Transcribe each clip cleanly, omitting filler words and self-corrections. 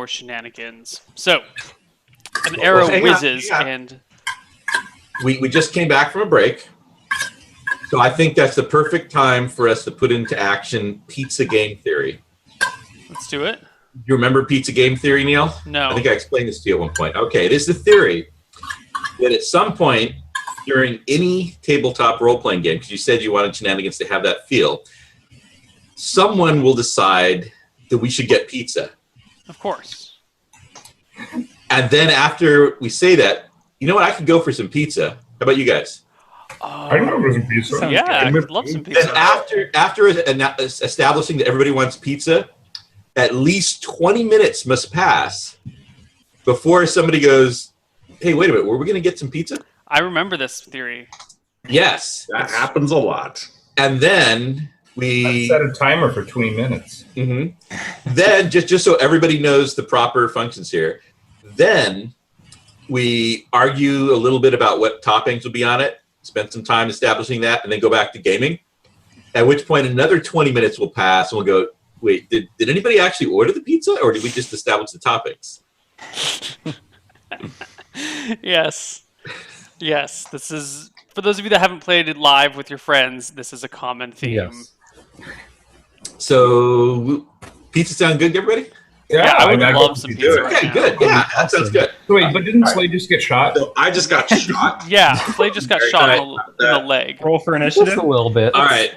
for Shenanigans. So, an arrow whizzes, and we just came back from a break, so I think that's the perfect time for us to put into action pizza game theory. Let's do it. You remember pizza game theory, Neil? No. I think I explained this to you at one point. Okay, it is the theory that at some point during any tabletop role-playing game, because you said you wanted Shenanigans to have that feel, someone will decide that we should get pizza. Of course. And then after we say that, you know what? I could go for some pizza. How about you guys? I can go for some pizza. Yeah, I would love some pizza. Then after establishing that everybody wants pizza, at least 20 minutes must pass before somebody goes, hey, wait a minute, were we going to get some pizza? I remember this theory. Yes. That happens a lot. And then we set a timer for 20 minutes. Mm-hmm. Then, just so everybody knows the proper functions here, then we argue a little bit about what toppings will be on it, spend some time establishing that, and then go back to gaming. At which point another 20 minutes will pass, and we'll go, wait, did anybody actually order the pizza, or did we just establish the toppings? Yes. This is, for those of you that haven't played it live with your friends, this is a common theme. Yes. So, pizza sound good to everybody? Yeah, I would love some pizza right Okay, now. good. Yeah, that sounds good. Wait, but didn't Slade just get shot? So I just got shot. Yeah, Slade just got shot in the leg. Roll for initiative. Just a little bit. All right.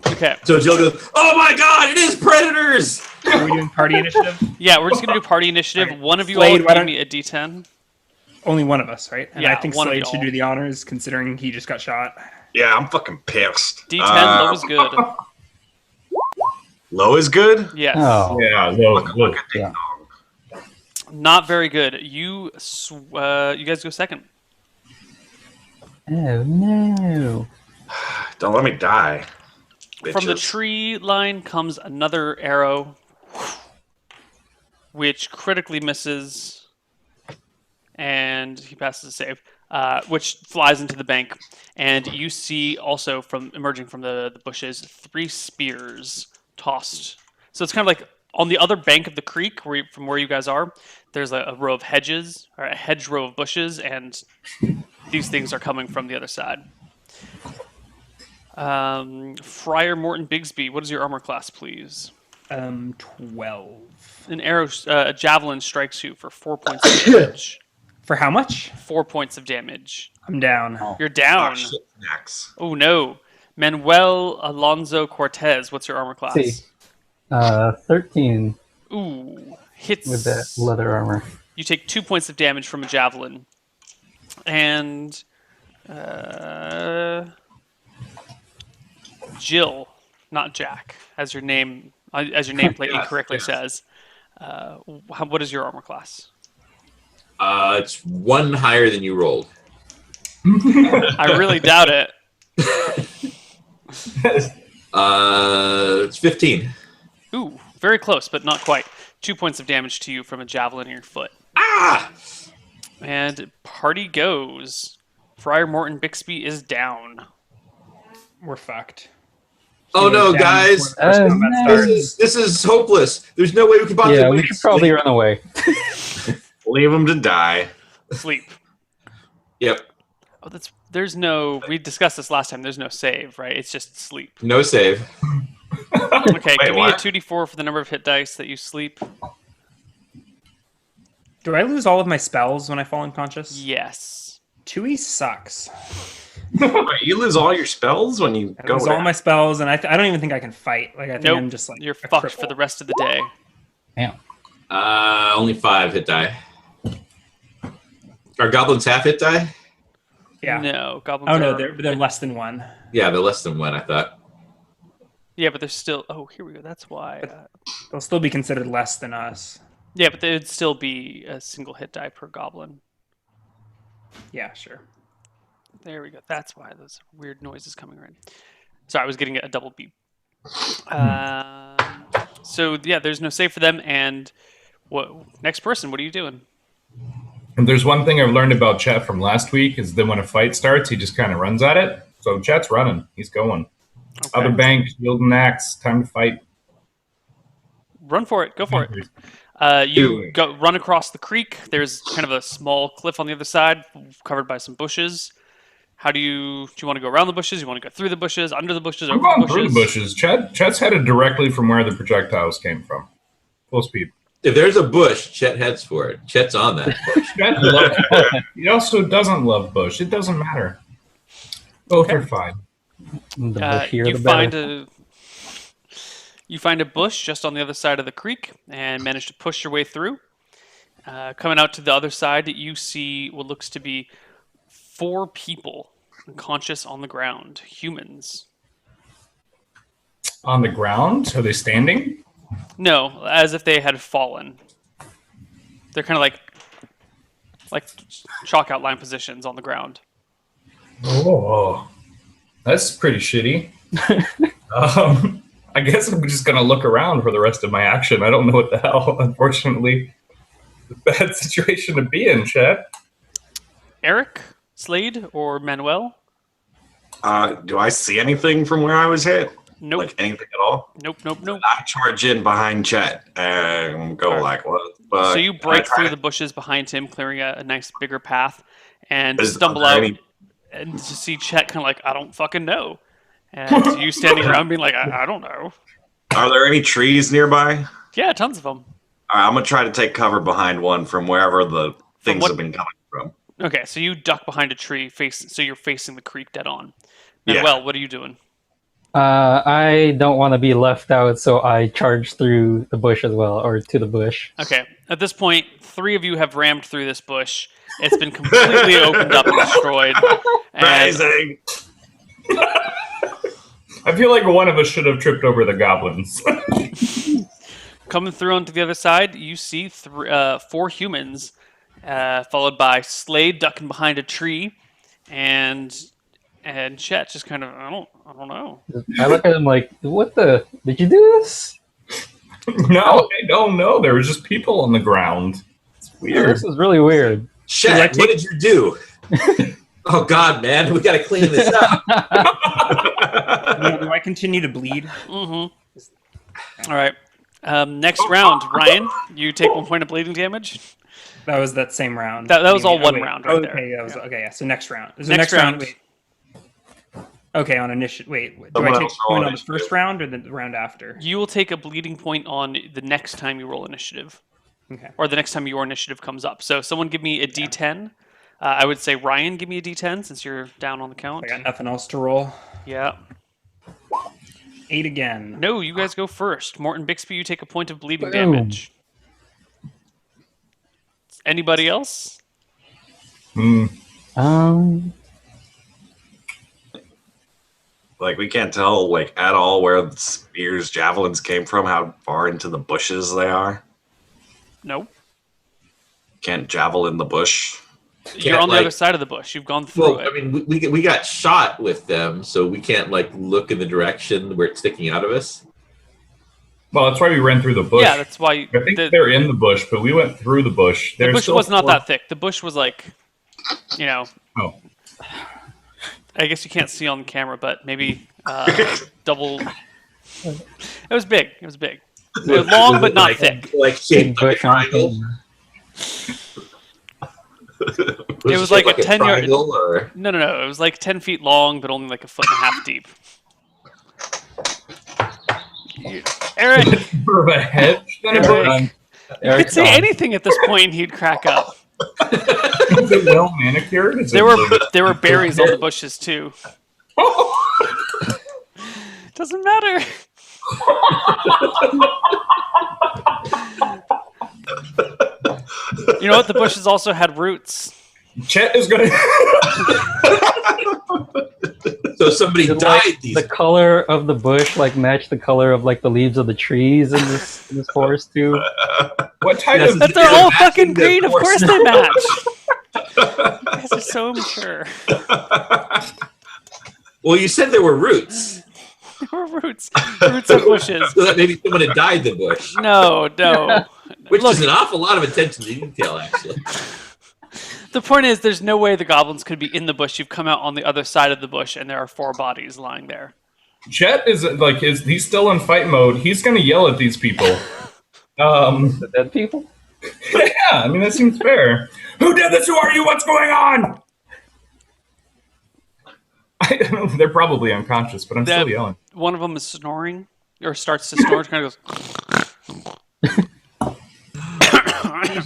Okay. So Jill goes, oh my god, it is predators! Are we doing party initiative? Yeah, we're just going to do party initiative. Right. One of you Slade, all why give don't- me a D10. Only one of us, right? And Yeah, I think one of Slade y'all. should do the honors, considering he just got shot. Yeah, I'm fucking pissed. D10, low is good. Low is good? Yes. Oh. Yeah, look. Yeah. Not very good. You guys go second. Oh no. Don't let me die. From the bitches. tree line comes another arrow, which critically misses, and he passes a save, which flies into the bank. And you see also emerging from the bushes 3 spears tossed. So it's kind of like on the other bank of the creek, from where you guys are. There's a row of hedges, or a hedgerow of bushes, and these things are coming from the other side. Friar Morton Bigsby, what is your armor class, please? 12. An arrow, a javelin strikes you for 4 points of damage. For how much? 4 points of damage. I'm down. You're down. Oh, shit, snacks. Oh no. Manuel Alonso Cortez, what's your armor class? See. 13 Ooh, hits. with that leather armor. You take 2 points of damage from a javelin. And Jill, not Jack, as your nameplate incorrectly says. What is your armor class? It's 1 higher than you rolled. I really doubt it. It's 15. Ooh, very close, but not quite. 2 points of damage to you from a javelin in your foot. Ah! And party goes. Friar Morton Bixby is down. We're fucked. Oh He no, was down guys! before the first combat no. started. This is hopeless. There's no way we can possibly Yeah, win. we should probably run away. Leave him to die. Sleep. Yep. Oh, there's no. We discussed this last time. There's no save, right? It's just sleep. No save. Okay, Wait, give me a what? 2d4 for the number of hit dice that you sleep. Do I lose all of my spells when I fall unconscious? Yes. 2e sucks. Wait, you lose all your spells when you I go lose all down? my spells, and I don't even think I can fight. Like I think Nope. I'm just like You're a fucked cripple. for the rest of the day. Damn. Only 5 hit die. Are goblins half hit die? Yeah. No, goblins. Oh no, are- they're less than 1. Yeah, they're less than 1, I thought. Yeah, but they're still. Oh, here we go. That's why. They'll still be considered less than us. Yeah, but they'd still be a single hit die per goblin. Yeah, sure. There we go. That's why those weird noises coming in. Sorry, I was getting a double beep. So yeah, there's no save for them. And what next person? What are you doing? And there's one thing I've learned about Chet from last week is that when a fight starts, he just kind of runs at it. So Chet's running. He's going. Okay. Other bank, shield and axe. Time to fight. Run for it. Go for it. You run across the creek. There's kind of a small cliff on the other side, covered by some bushes. Do you want to go around the bushes? You want to go through the bushes, under the bushes, I'm over the going bushes? through the bushes. Chet's headed directly from where the projectiles came from. Full speed. If there's a bush, Chet heads for it. Chet's on that bush. Chet loves bush. He also doesn't love bush. It doesn't matter. Both are fine. The bushier, You the find better. you find a bush just on the other side of the creek and manage to push your way through. Coming out to the other side, you see what looks to be 4 people unconscious on the ground, humans. On the ground? Are they standing? No, as if they had fallen. They're kind of like chalk outline positions on the ground. Oh, that's pretty shitty. I guess I'm just gonna look around for the rest of my action. I don't know what the hell. Unfortunately, it's a bad situation to be in, Chet. Eric, Slade, or Manuel? Do I see anything from where I was hit? Nope. Like anything at all? Nope. I charge in behind Chet and go Alright. like, what the fuck? So you And I break try through to- the bushes behind him, clearing a nice bigger path, and Is- stumble are out. there any- And to see Chet kind of like, I don't fucking know. And you standing around being like, I don't know. Are there any trees nearby? Yeah, tons of them. All right, I'm gonna try to take cover behind one from wherever the things what- have been coming from. Okay, so you duck behind a tree, so you're facing the creek dead on. Yeah. Manuel, what are you doing? I don't want to be left out, so I charge through the bush as well, or to the bush. Okay, at this point, 3 of you have rammed through this bush. It's been completely opened up and destroyed. And Amazing. I feel like one of us should have tripped over the goblins. coming through onto the other side, you see 4 humans, followed by Slade ducking behind a tree, and Chet just kind of I don't know. I look at him like, what the? Did you do this? No, I don't know. There was just people on the ground. It's weird. This is really weird. Chet, what did you do? Oh God, man, we got to clean this up. Do I continue to bleed? Mm-hmm. All right. Next round, Ryan, you take 1 point of bleeding damage. That was that same round. That was all Oh, one wait. round right Oh, there. okay, that was, okay, yeah. So next round. So Next round. Wait. Okay, on initiative. Wait, do Someone I take else a roll point on the initiative. first round or the round after? You will take a bleeding point on the next time you roll initiative, Okay. or the next time your initiative comes up. So someone give me a D10. I would say Ryan, give me a D10 since you're down on the count. I got nothing else to roll. Yeah. 8 again. No, you guys go first. Morton Bixby, you take a point of bleeding Boom. damage. Anybody else? Like we can't tell like at all where the spears, javelins came from, how far into the bushes they are. No. Can't javelin the bush. You're on the like- other side of the bush. You've gone through Well, it. I mean, we got shot with them, so we can't like look in the direction where it's sticking out of us. Well, that's why we ran through the bush. Yeah, that's why I think the they're in the bush, but we went through the bush. bush There's still was not 4 that thick. The bush was like, Oh. I guess you can't see on the camera, but maybe double. It was big. It was big. It was long, Was but it not like, thick. Like shaped like a Bush on triangle. thing. It was like a shaped 10 yard- triangle, or No. It was like 10 feet long, but only like a foot and a half deep. Eric, More of a hedge than a Eric. bush. you could say anything at this point, and he'd crack up. Is it well manicured? Is There it were berries on the bushes too. Doesn't matter. You know what? The bushes also had roots. Chet is going to. so somebody Did, died. like, These the color of the bush like match the color of like the leaves of the trees in this forest too. What type Yes, of. But they're all fucking the green. Of course forest. they match. You guys are so immature. well, you said there were roots, There were roots. Roots of bushes. so that maybe someone had dyed the bush, No. which Look, is an awful lot of attention to detail, actually. the point is, there's no way the goblins could be in the bush. You've come out on the other side of the bush, and there are 4 bodies lying there. Chet is like, he's still in fight mode. He's going to yell at these people. The dead people? Yeah, I mean, that seems fair. Who did this? Who are you? What's going on? I don't know. They're probably unconscious, but I'm That- still yelling. One of them is snoring, or starts to snore. Kind of goes. These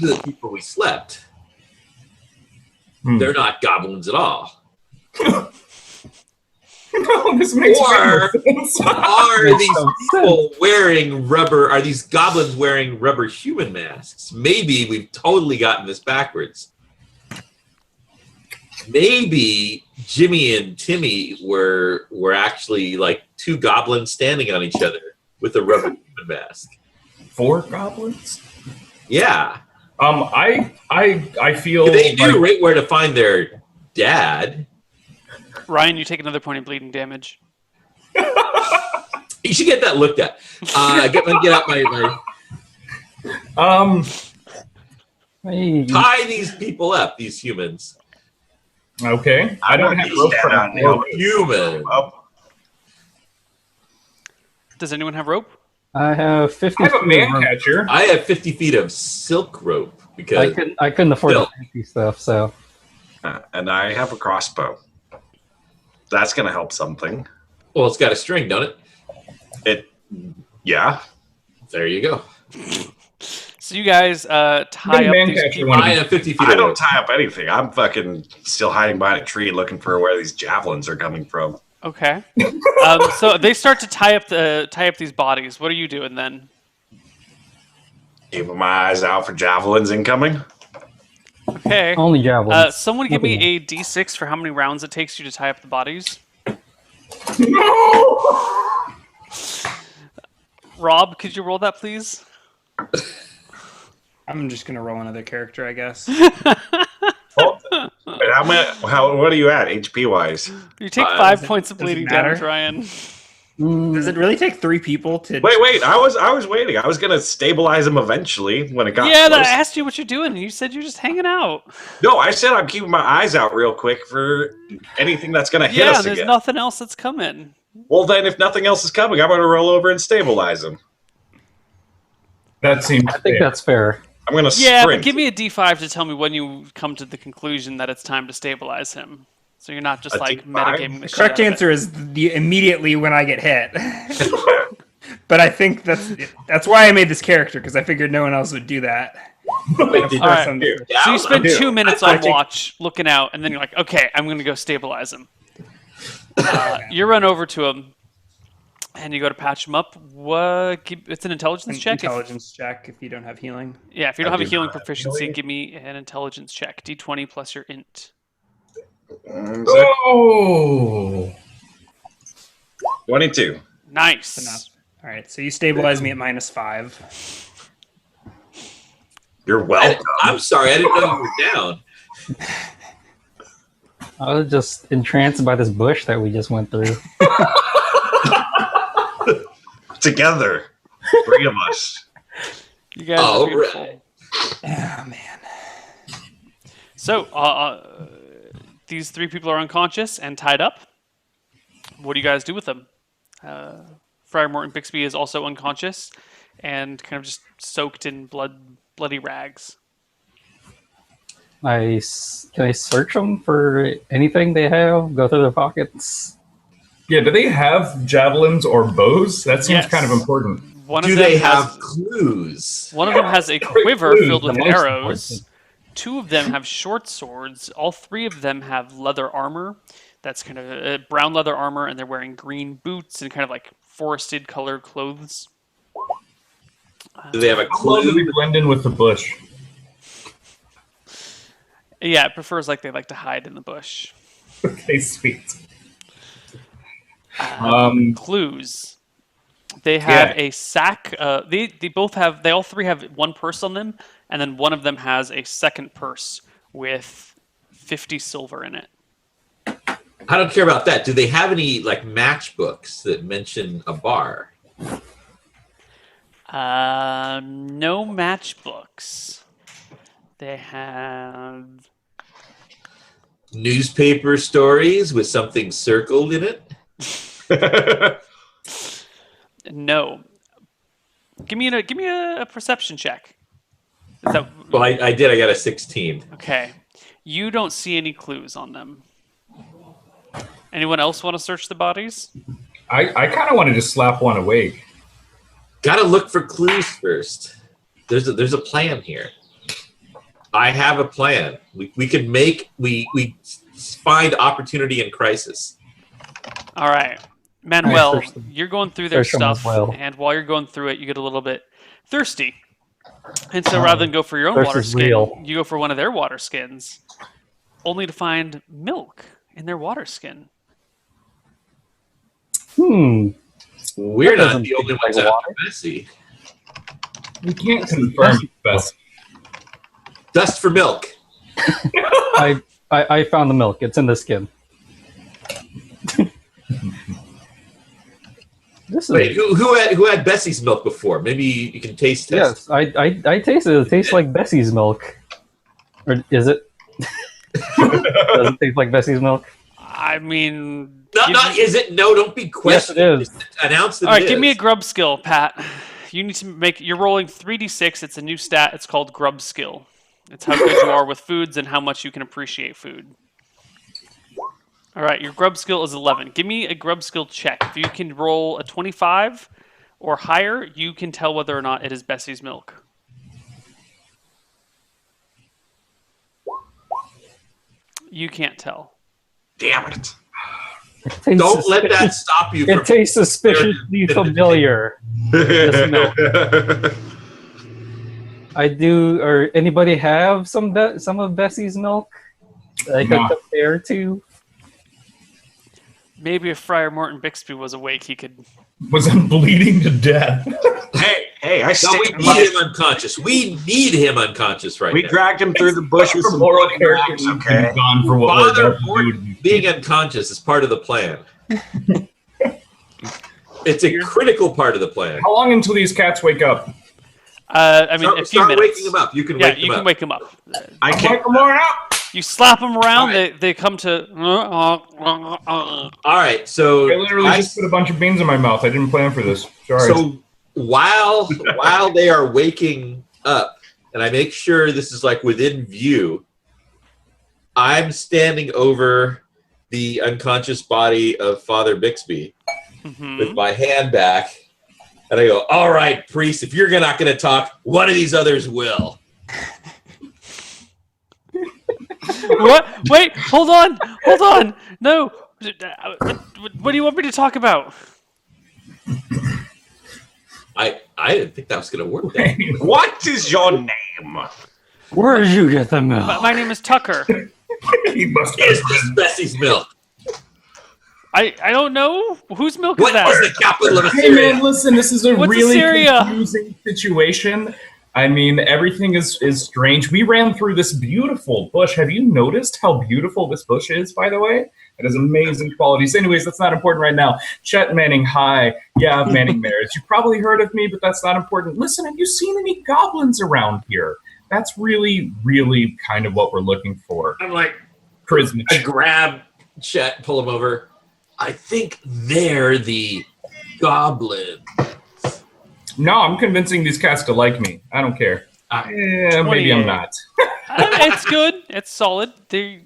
are the people we slept. Hmm. They're not goblins at all. No, this makes Or- sense. Are Makes these some people wearing rubber? Are these goblins wearing rubber human masks? Maybe we've totally gotten this backwards. Maybe Jimmy and Timmy were actually like two goblins standing on each other with a rubber human mask. 4 goblins? Yeah, I feel they knew like right where to find their dad. Ryan, you take another point of bleeding damage. You should get that looked at. Get out my Hey, tie these people up. These humans. okay. I don't have rope for Stand that. on Human. Up. Does anyone have rope? I have 50 I have a feet man of rope. catcher. I have 50 feet of silk rope because I couldn't afford Still. the fancy stuff, so And I have a crossbow. That's going to help something. well, it's got a string, don't it? Yeah. There you go. So you guys tie Good up man these catcher people. one. I have 50 feet I of don't rope. tie up anything. I'm fucking still hiding behind a tree looking for where these javelins are coming from. Okay. So they start to tie up these bodies. What are you doing then? Keeping my eyes out for javelins incoming. Okay. only javelins. Someone give me a d6 for how many rounds it takes you to tie up the bodies. Rob, could you roll that, please? I'm just gonna roll another character, I guess. Well, wait, what are you at HP wise? You take Does 5 it- points of does it bleeding matter? damage, Ryan. Does it really take 3 people to? Wait. I was waiting. I was gonna stabilize him eventually when it got Yeah, close. I asked you what you're doing, and you said you're just hanging out. No, I said I'm keeping my eyes out real quick for anything that's gonna hit Yeah, us there's again. nothing else that's coming. Well, then, if nothing else is coming, I'm gonna roll over and stabilize him. That seems I think fair. that's fair. I'm gonna Yeah, sprint. but give me a d5 to tell me when you come to the conclusion that it's time to stabilize him. So you're not just A like D5? metagaming the The shit correct out of it. answer is immediately when I get hit. But I think that's why I made this character, because I figured no one else would do that. Wait, did All right. Some- you So you spend down? 2 minutes I on take- watch, looking out, and then you're like, okay, I'm going to go stabilize him. You run over to him, and you go to patch him up. It's an intelligence check. Intelligence check if you don't have healing. If you don't I have a do healing not have proficiency, healing. give me an intelligence check. D20 plus your int. Oh, 22. Nice. Enough. All right, so you stabilize me at -5. You're welcome. I'm sorry, I didn't know you were down. I was just entranced by this bush that we just went through. Together, 3 of us. You guys All are beautiful. right. Oh man. So, these 3 people are unconscious and tied up. What do you guys do with them? Friar Morton Bixby is also unconscious and kind of just soaked in bloody rags. Can I search them for anything they have? Go through their pockets. yeah. Do they have javelins or bows? That seems Yes. kind of important. One Do of them they has, have clues? One of them has a quiver clues, filled the with most arrows. important. 2 of them have short swords. All 3 of them have leather armor. That's kind of brown leather armor, and they're wearing green boots and kind of like forested colored clothes. Do they have a How well do we clue? blend in with the bush? Yeah, it prefers like they like to hide in the bush. Okay, sweet. Clues. They have Yeah. a sack. They all 3 have 1 purse on them, and then one of them has a second purse with 50 silver in it. I don't care about that. Do they have any like matchbooks that mention a bar? No matchbooks. They have Newspaper stories with something circled in it? no. Give me a perception check. Is that Well, I did. I got a 16. okay? You don't see any clues on them. Anyone else want to search the bodies? I kind of want to just slap one awake. Got to look for clues first. There's a plan here. I have a plan. We could make we find opportunity in crisis. All right, Manuel, search them. you're going through their Search them as stuff, well. and while you're going through it, you get a little bit thirsty. And so rather than go for your own Thirst water is skin, real. you go for one of their water skins, only to find milk in their water skin. We're That not doesn't the only taste ones like that water. are messy. We can't confirm it's best. Dust for milk. I found the milk. It's in the skin. This is Wait, who had Bessie's milk before? Maybe you can taste test. yes. I tasted it. It tastes like Bessie's milk. Or is it? Does it taste like Bessie's milk? I mean, Not is it? No, don't be Yes, questioning. it is. Just announce that all right. it Give me a is. grub skill, Pat. You need to make. You're rolling 3d6. It's a new stat. It's called grub skill. It's how good you are with foods and how much you can appreciate food. All right, your grub skill is 11. Give me a grub skill check. If you can roll a 25 or higher, you can tell whether or not it is Bessie's milk. You can't tell. Damn it. Don't let that stop you. It From tastes suspiciously familiar. This milk. I do. Or anybody have some of Bessie's milk that I could No. compare to? Maybe if Friar Morton Bixby was awake, he could. Wasn't bleeding to death. Hey, I No, stick we him need him up. unconscious. We need him unconscious right We now. dragged him through the bush with some moral fucking characters rocks, have been okay? gone for what we're Father about to Morton do. being unconscious is part of the plan. It's a critical part of the plan. How long until these cats wake up? I mean, a few Start minutes. waking him up. You can Yeah, wake you him can up. wake him up. I can't. Wake them all up. You slap them around, Alright. they come to. All right, so I literally just put a bunch of beans in my mouth. I didn't plan for this. Sorry. So while they are waking up, and I make sure this is like within view, I'm standing over the unconscious body of Father Bixby with my hand back, and I go, "All right, priest, if you're not going to talk, one of these others will." What? Wait, hold on. No. What do you want me to talk about? I didn't think that was going to work. What is your name? Where did you get the milk? My name is Tucker. He must have Is this Bessie's milk? I don't know. Whose milk is What that? was the capital of Hey Assyria? man, listen, this is a What's really Assyria? confusing situation. I mean, everything is strange. We ran through this beautiful bush. Have you noticed how beautiful this bush is, by the way? It has amazing qualities. Anyways, that's not important right now. Chet Manning, hi. Yeah, Manning Mares. You've probably heard of me, but that's not important. Listen, have you seen any goblins around here? That's really, really kind of what we're looking for. I'm like, Charisma. I grab Chet, pull him over. I think they're the goblin. No, I'm convincing these cats to like me. I don't care. Maybe 28. I'm not. It's good. It's solid. The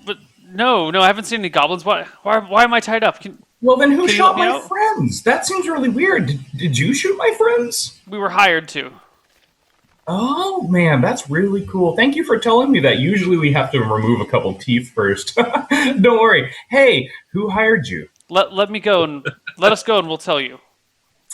but no, I haven't seen any goblins. Why am I tied up? Well, then who Can you shot let me my out? friends? That seems really weird. Did you shoot my friends? We were hired to. Oh, man, that's really cool. Thank you for telling me that. Usually we have to remove a couple teeth first. Don't worry. Hey, who hired you? Let me go and let us go, and we'll tell you.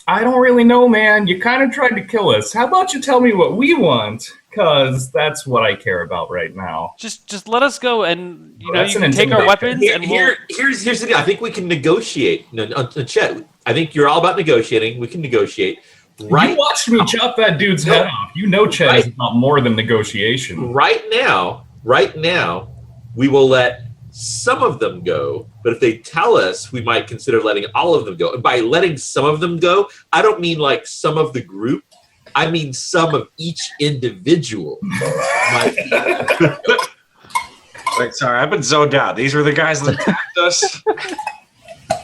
I don't really know, man. You kind of tried to kill us. How about you tell me what we want? Because that's what I care about right now. Just let us go, and you That's can an take our intimidation. weapons, and we'll. Here's the deal. I think we can negotiate. No, Chet, I think you're all about negotiating. We can negotiate. Right, You watched me chop that dude's head off. You know Chet is about more than negotiation. right now, we will let some of them go. But if they tell us, we might consider letting all of them go. And by letting some of them go, I don't mean like some of the group. I mean some of each individual. Wait, sorry, I've been zoned out. These were the guys that attacked us.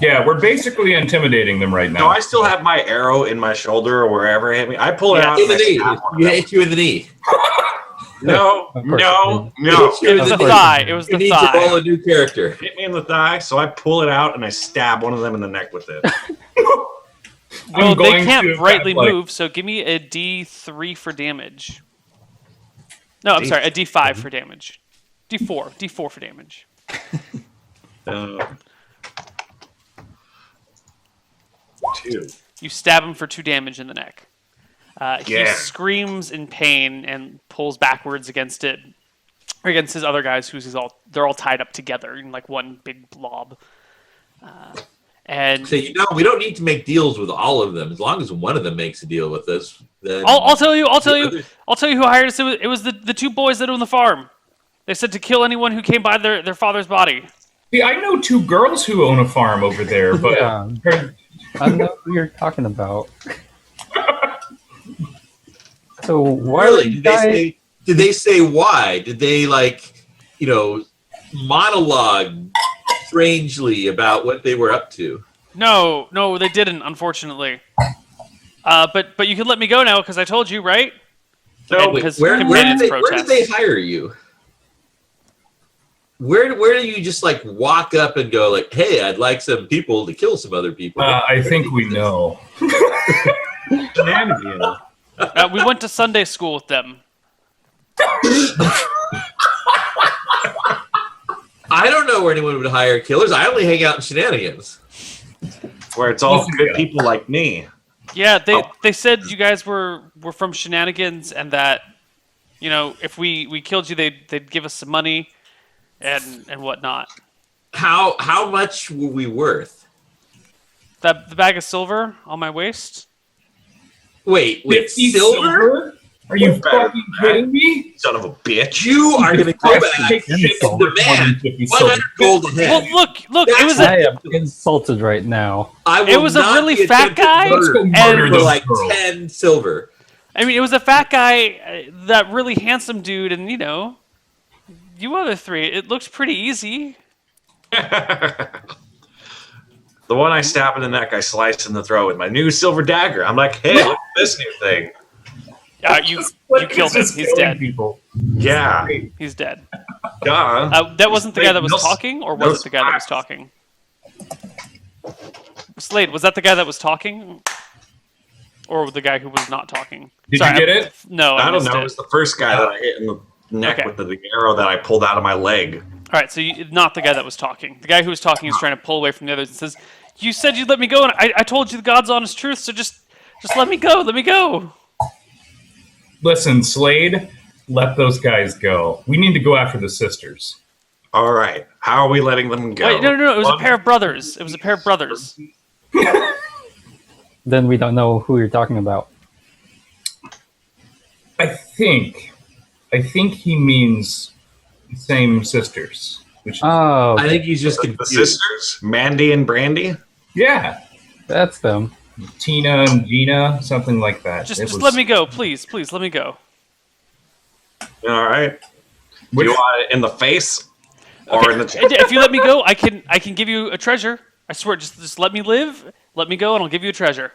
Yeah, we're basically intimidating them right now. No, I still have my arrow in my shoulder or wherever it hit me. I pull it out. In the and I knee. stab one of You them. hit you in the knee. No, Of course no, it no. It was the thigh. It was You the need to roll thigh. a new character. Hit me in the thigh, so I pull it out and I stab one of them in the neck with it. Well, I'm they going can't to brightly kind of, move, so give me a D3 for damage. No, I'm sorry, a D5 for damage. D4 for damage. Uh, 2. You stab him for 2 damage in the neck. He Yeah. screams in pain and pulls backwards against it, or against his other guys, they're all tied up together in like one big blob. And So we don't need to make deals with all of them. As long as one of them makes a deal with us, then I'll tell you others- who hired us. It was the 2 boys that own the farm. They said to kill anyone who came by their father's body. See, I know 2 girls who own a farm over there, but Yeah. I don't know who you're talking about. So why are Really? you guys? Did they say why? Did they monologue strangely about what they were up to? No, they didn't. Unfortunately. But you can let me go now because I told you, right? No, And Wait, his where companions did they protest. hire you? Where do you just walk up and go hey, I'd like some people to kill some other people? I think we know. Shenanigans. We went to Sunday school with them. I don't know where anyone would hire killers. I only hang out in Shenanigans. Where it's all Listen, good yeah. people like me. Yeah, they said you guys were from Shenanigans and that if we killed you they'd give us some money and whatnot. How much were we worth? The bag of silver on my waist. Wait, 50 silver? Are you Better fucking kidding me? Son of a bitch. You are going to go I back take and shit for demand 150 silver. 100 gold a Well, head. look, it was I am insulted right now. I will it was a not really be fat attempted guy, murder Let's go murder and for those girls. 10 silver. I mean, it was a fat guy, that really handsome dude, and you other 3. It looks pretty easy. The one I stab in the neck, I slice in the throat with my new silver dagger. I'm like, hey, look at this new thing. You What killed is him. this He's killing dead. People? Yeah. He's dead. Duh. That wasn't the guy that was No- talking, or no was it the guy that was talking? Slade, was that the guy that was talking, or the guy who was not talking? Did you get it? No, I don't missed know. it. It was the first guy that I hit in the neck Okay. with the arrow that I pulled out of my leg. All right, so not the guy that was talking. The guy who was talking is trying to pull away from the others and says, "You said you'd let me go, and I told you the God's honest truth. So just let me go. Let me go." Listen, Slade, let those guys go. We need to go after the sisters. All right. How are we letting them go? Wait, no. It was a One- pair of brothers. It was a pair of brothers. Then we don't know who you're talking about. I think he means the same sisters. Which Oh, I think he's just The confused. sisters, Mandy and Brandy. yeah, that's them. Tina and Gina, something like that. Just It just was- let me go, please, let me go. All right. Do Which- you want it in the face or in the chest? If you let me go, I can give you a treasure. I swear, just let me live. Let me go, and I'll give you a treasure.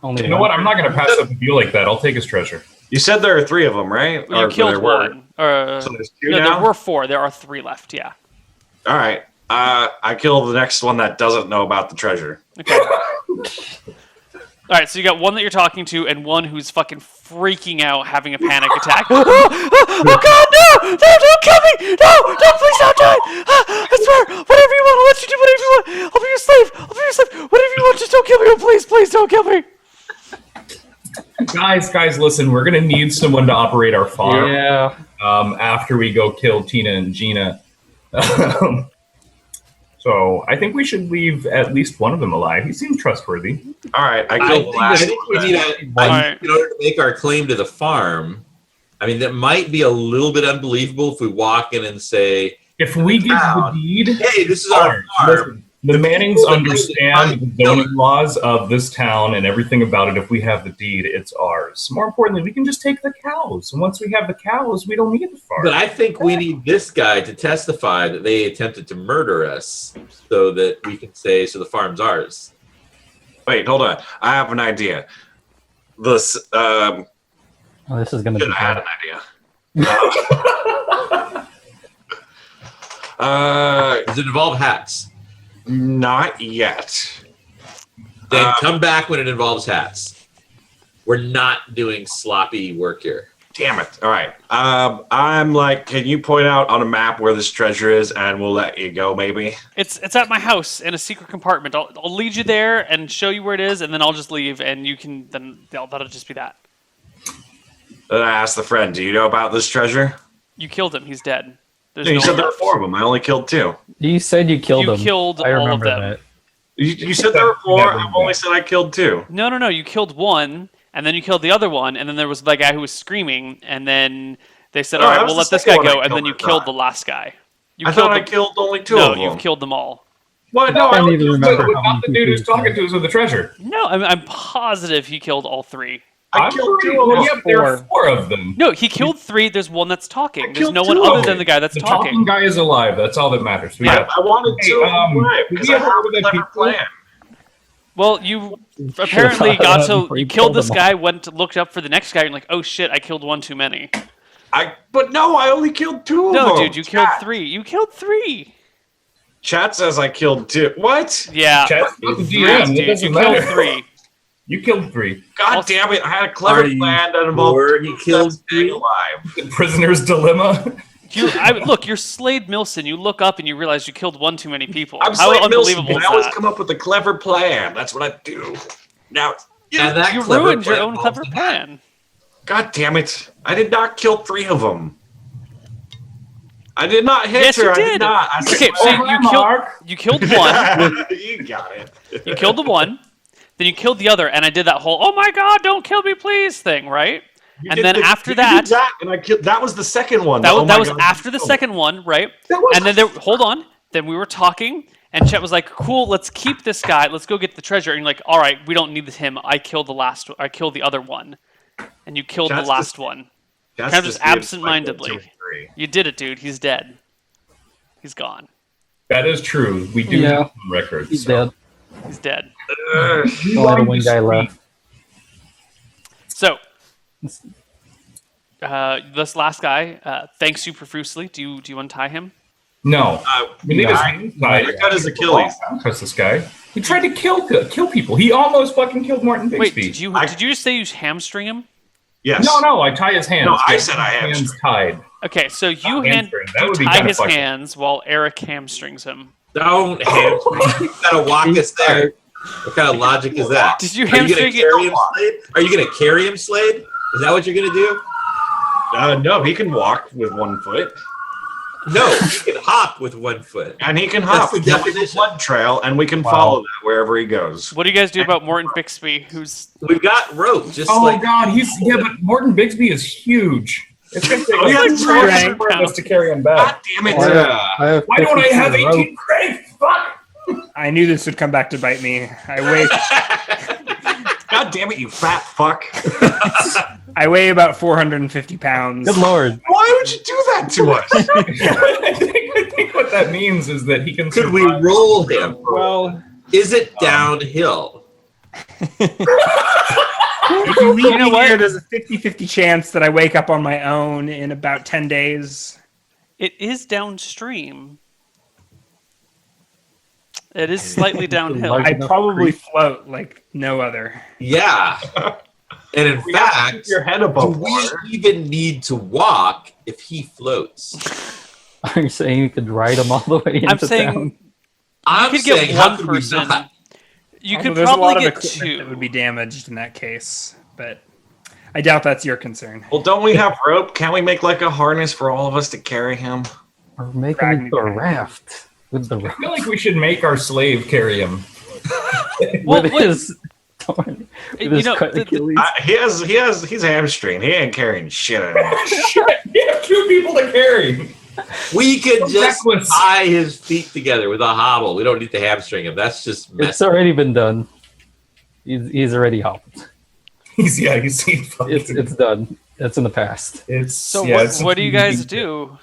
Only You know one. what? I'm not going to pass up a deal like that. I'll take his treasure. You said there are 3 of them, right? You Or killed there were? one. So there's 2 No, now? there were 4. There are 3 left. Yeah. All right. I kill the next one that doesn't know about the treasure. Okay. All right, so you got one that you're talking to, and one who's fucking freaking out, having a panic attack. Oh God, no! No, don't kill me! No, please don't die! I swear, whatever you want, I'll let you do whatever you want. I'll be your slave. Whatever you want, just don't kill me. Oh, please, don't kill me. Guys, listen. We're going to need someone to operate our farm Yeah. after we go kill Tina and Gina. So I think we should leave at least one of them alive. He seems trustworthy. All right. I I killed the think, last we one. need Alright. in order to make our claim to the farm. I mean, that might be a little bit unbelievable if we walk in and say, If we give the Wow. deed, "Hey, this is our farm. listen, The Mannings people that understand the zoning laws of this town and everything about it. If we have the deed, it's ours. More importantly, we can just take the cows. And once we have the cows, we don't need the farm. But I think we need this guy to testify that they attempted to murder us so that we can say, so the farm's ours. Wait, hold on. I have an idea. This Oh, this is gonna be I had bad. an idea. Does it involve hats? Not yet. Then come back when it involves hats. We're not doing sloppy work here. Damn it. All right. I'm like, can you point out on a map where this treasure is, and we'll let you go, maybe? It's at my house in a secret compartment. I'll lead you there and show you where it is, and then I'll just leave, and you can then that'll just be that. Then I asked the friend, do you know about this treasure? You killed him. He's dead. There's You no said one there were left. 4 of them. I only killed 2. You said you killed You him. killed I all of remember them. that. You said there were 4. I've only said I killed 2. No. You killed one, and then you killed the other one, and then there was the guy who was screaming, and then they said, Oh, "All that right, was we'll the let this second guy one go," I and then killed, you I killed thought. the last guy. You I killed thought I the- killed only 2 No, of them. you've killed them all. What? No, I I can't only even killed remember But how not many the dude who's people talking to us with the treasure. No, I'm positive he killed all 3. I killed 2 of Well, them. yeah, but there are 4 of them. No, he killed 3. There's one that's talking. There's killed no one 2 other of than them. the guy that's The talking talking. guy is alive. That's all that matters. We Yeah. got I wanted Hey, 2 of them alive did because we I ever have order a that clever pizza? plan. Well, you Should've apparently thought got of that to before you you killed killed this them guy, went to looked up for the next guy, and like, oh shit, I killed one too many. But no, I only killed 2 of them. No, dude, you killed Chat. 3. You killed 3. Chat says I killed 2. What? Yeah, Chat's not the 3, DM. It dude. doesn't You killed matter. 3. You killed 3. God Also- damn it! I had a clever Are you plan that involved sure he killed staying 3? alive. The prisoner's dilemma. Look, you're Slade Milson. You look up and you realize you killed one too many people. I'm How Slade Milson, unbelievable and is I always that? come up with a clever plan. That's what I do. Now, And that You clever ruined your plan own involves clever a hat. plan. God damn it! I did not kill 3 of them. I did not hit Yes, her. you I did. did not. I Okay, so swear. you killed one. You got it. You killed the one. Then you killed the other, and I did that whole "Oh my God, don't kill me, please" thing, right? You And did then the- after you did that- and I killed. That was the second one. That Oh was, my that was God, after you the killed second one, right? That was- And then hold on. Then we were talking, and Chet was like, "Cool, let's keep this guy. Let's go get the treasure." And you're like, "All right, we don't need him. I killed the other one, and you killed That's the last just- one. That's kind of just the inside absent-mindedly. of 2 and 3. You did it, dude. He's dead. He's gone. That is true. We do Yeah. have some records. He's so. dead. He's dead. Ugh. Only the one guy left. So, this last guy thanks you profusely. Do you untie him? No. We need his I- hands tied. I cut his Achilles. I don't trust this guy. He tried to kill people. He almost fucking killed Martin Bixby. Wait, did you just say you hamstring him? Yes. No, I tie his hands. No, I Get said I his hands hamstring. tied. Okay, so you Not hamstring. That would be tie kinda his fucked up. hands while Eric hamstrings him. Don't hamstring. You gotta walk us there. What kind of logic is that? Did you Are you gonna hamstring carry him, Slade? Are you gonna carry him, Slade? Is that what you're gonna do? No, he can walk with 1 foot, No, he can hop with 1 foot. and he can That's hop. the He has a definition. blood trail, and we can Wow. follow that wherever he goes. What do you guys do about Morton Bixby, who's We've got rope, just Oh like God, but Morton Bixby is huge. It's gonna take Oh, yeah, like it's 4 right. of us to carry him God back. damn it! Why don't I have 18 crates? Fuck! I knew this would come back to bite me. God damn it, you fat fuck! I weigh about 450 pounds. Good lord. Why would you do that to us? I think what that means is that he can. could we survive. roll him? Well, Is it downhill? if you leave You know me what? here, there's a 50-50 chance that I wake up on my own in about 10 days. it is downstream. It is slightly downhill. Large I enough probably float like no other. Yeah. And in We have to fact, keep your head do above we water. even need to walk if he floats? Are you saying you could ride him all the way into I'm saying town? I'm you could saying, get how one could we person. not? You Although could there's a lot probably of get equipment two. that would be damaged in that case, but I doubt that's your concern. Well, don't we have rope? Can't we make like a harness for all of us to carry him? Or make Drag him me into a back. raft with the I feel like we should make our slave carry him. Well, with wait, his torn, with you his know, cut the- Achilles. He's hamstring. He ain't carrying shit anymore. Shit, we have 2 people to carry. We could So just reckless. tie his feet together with a hobble. We don't need to hamstring him. That's just It's messy. already been done. He's already hobbled. He's seen fucking. It's done. It's in the past. It's So yeah, what, it's what do you guys something- do?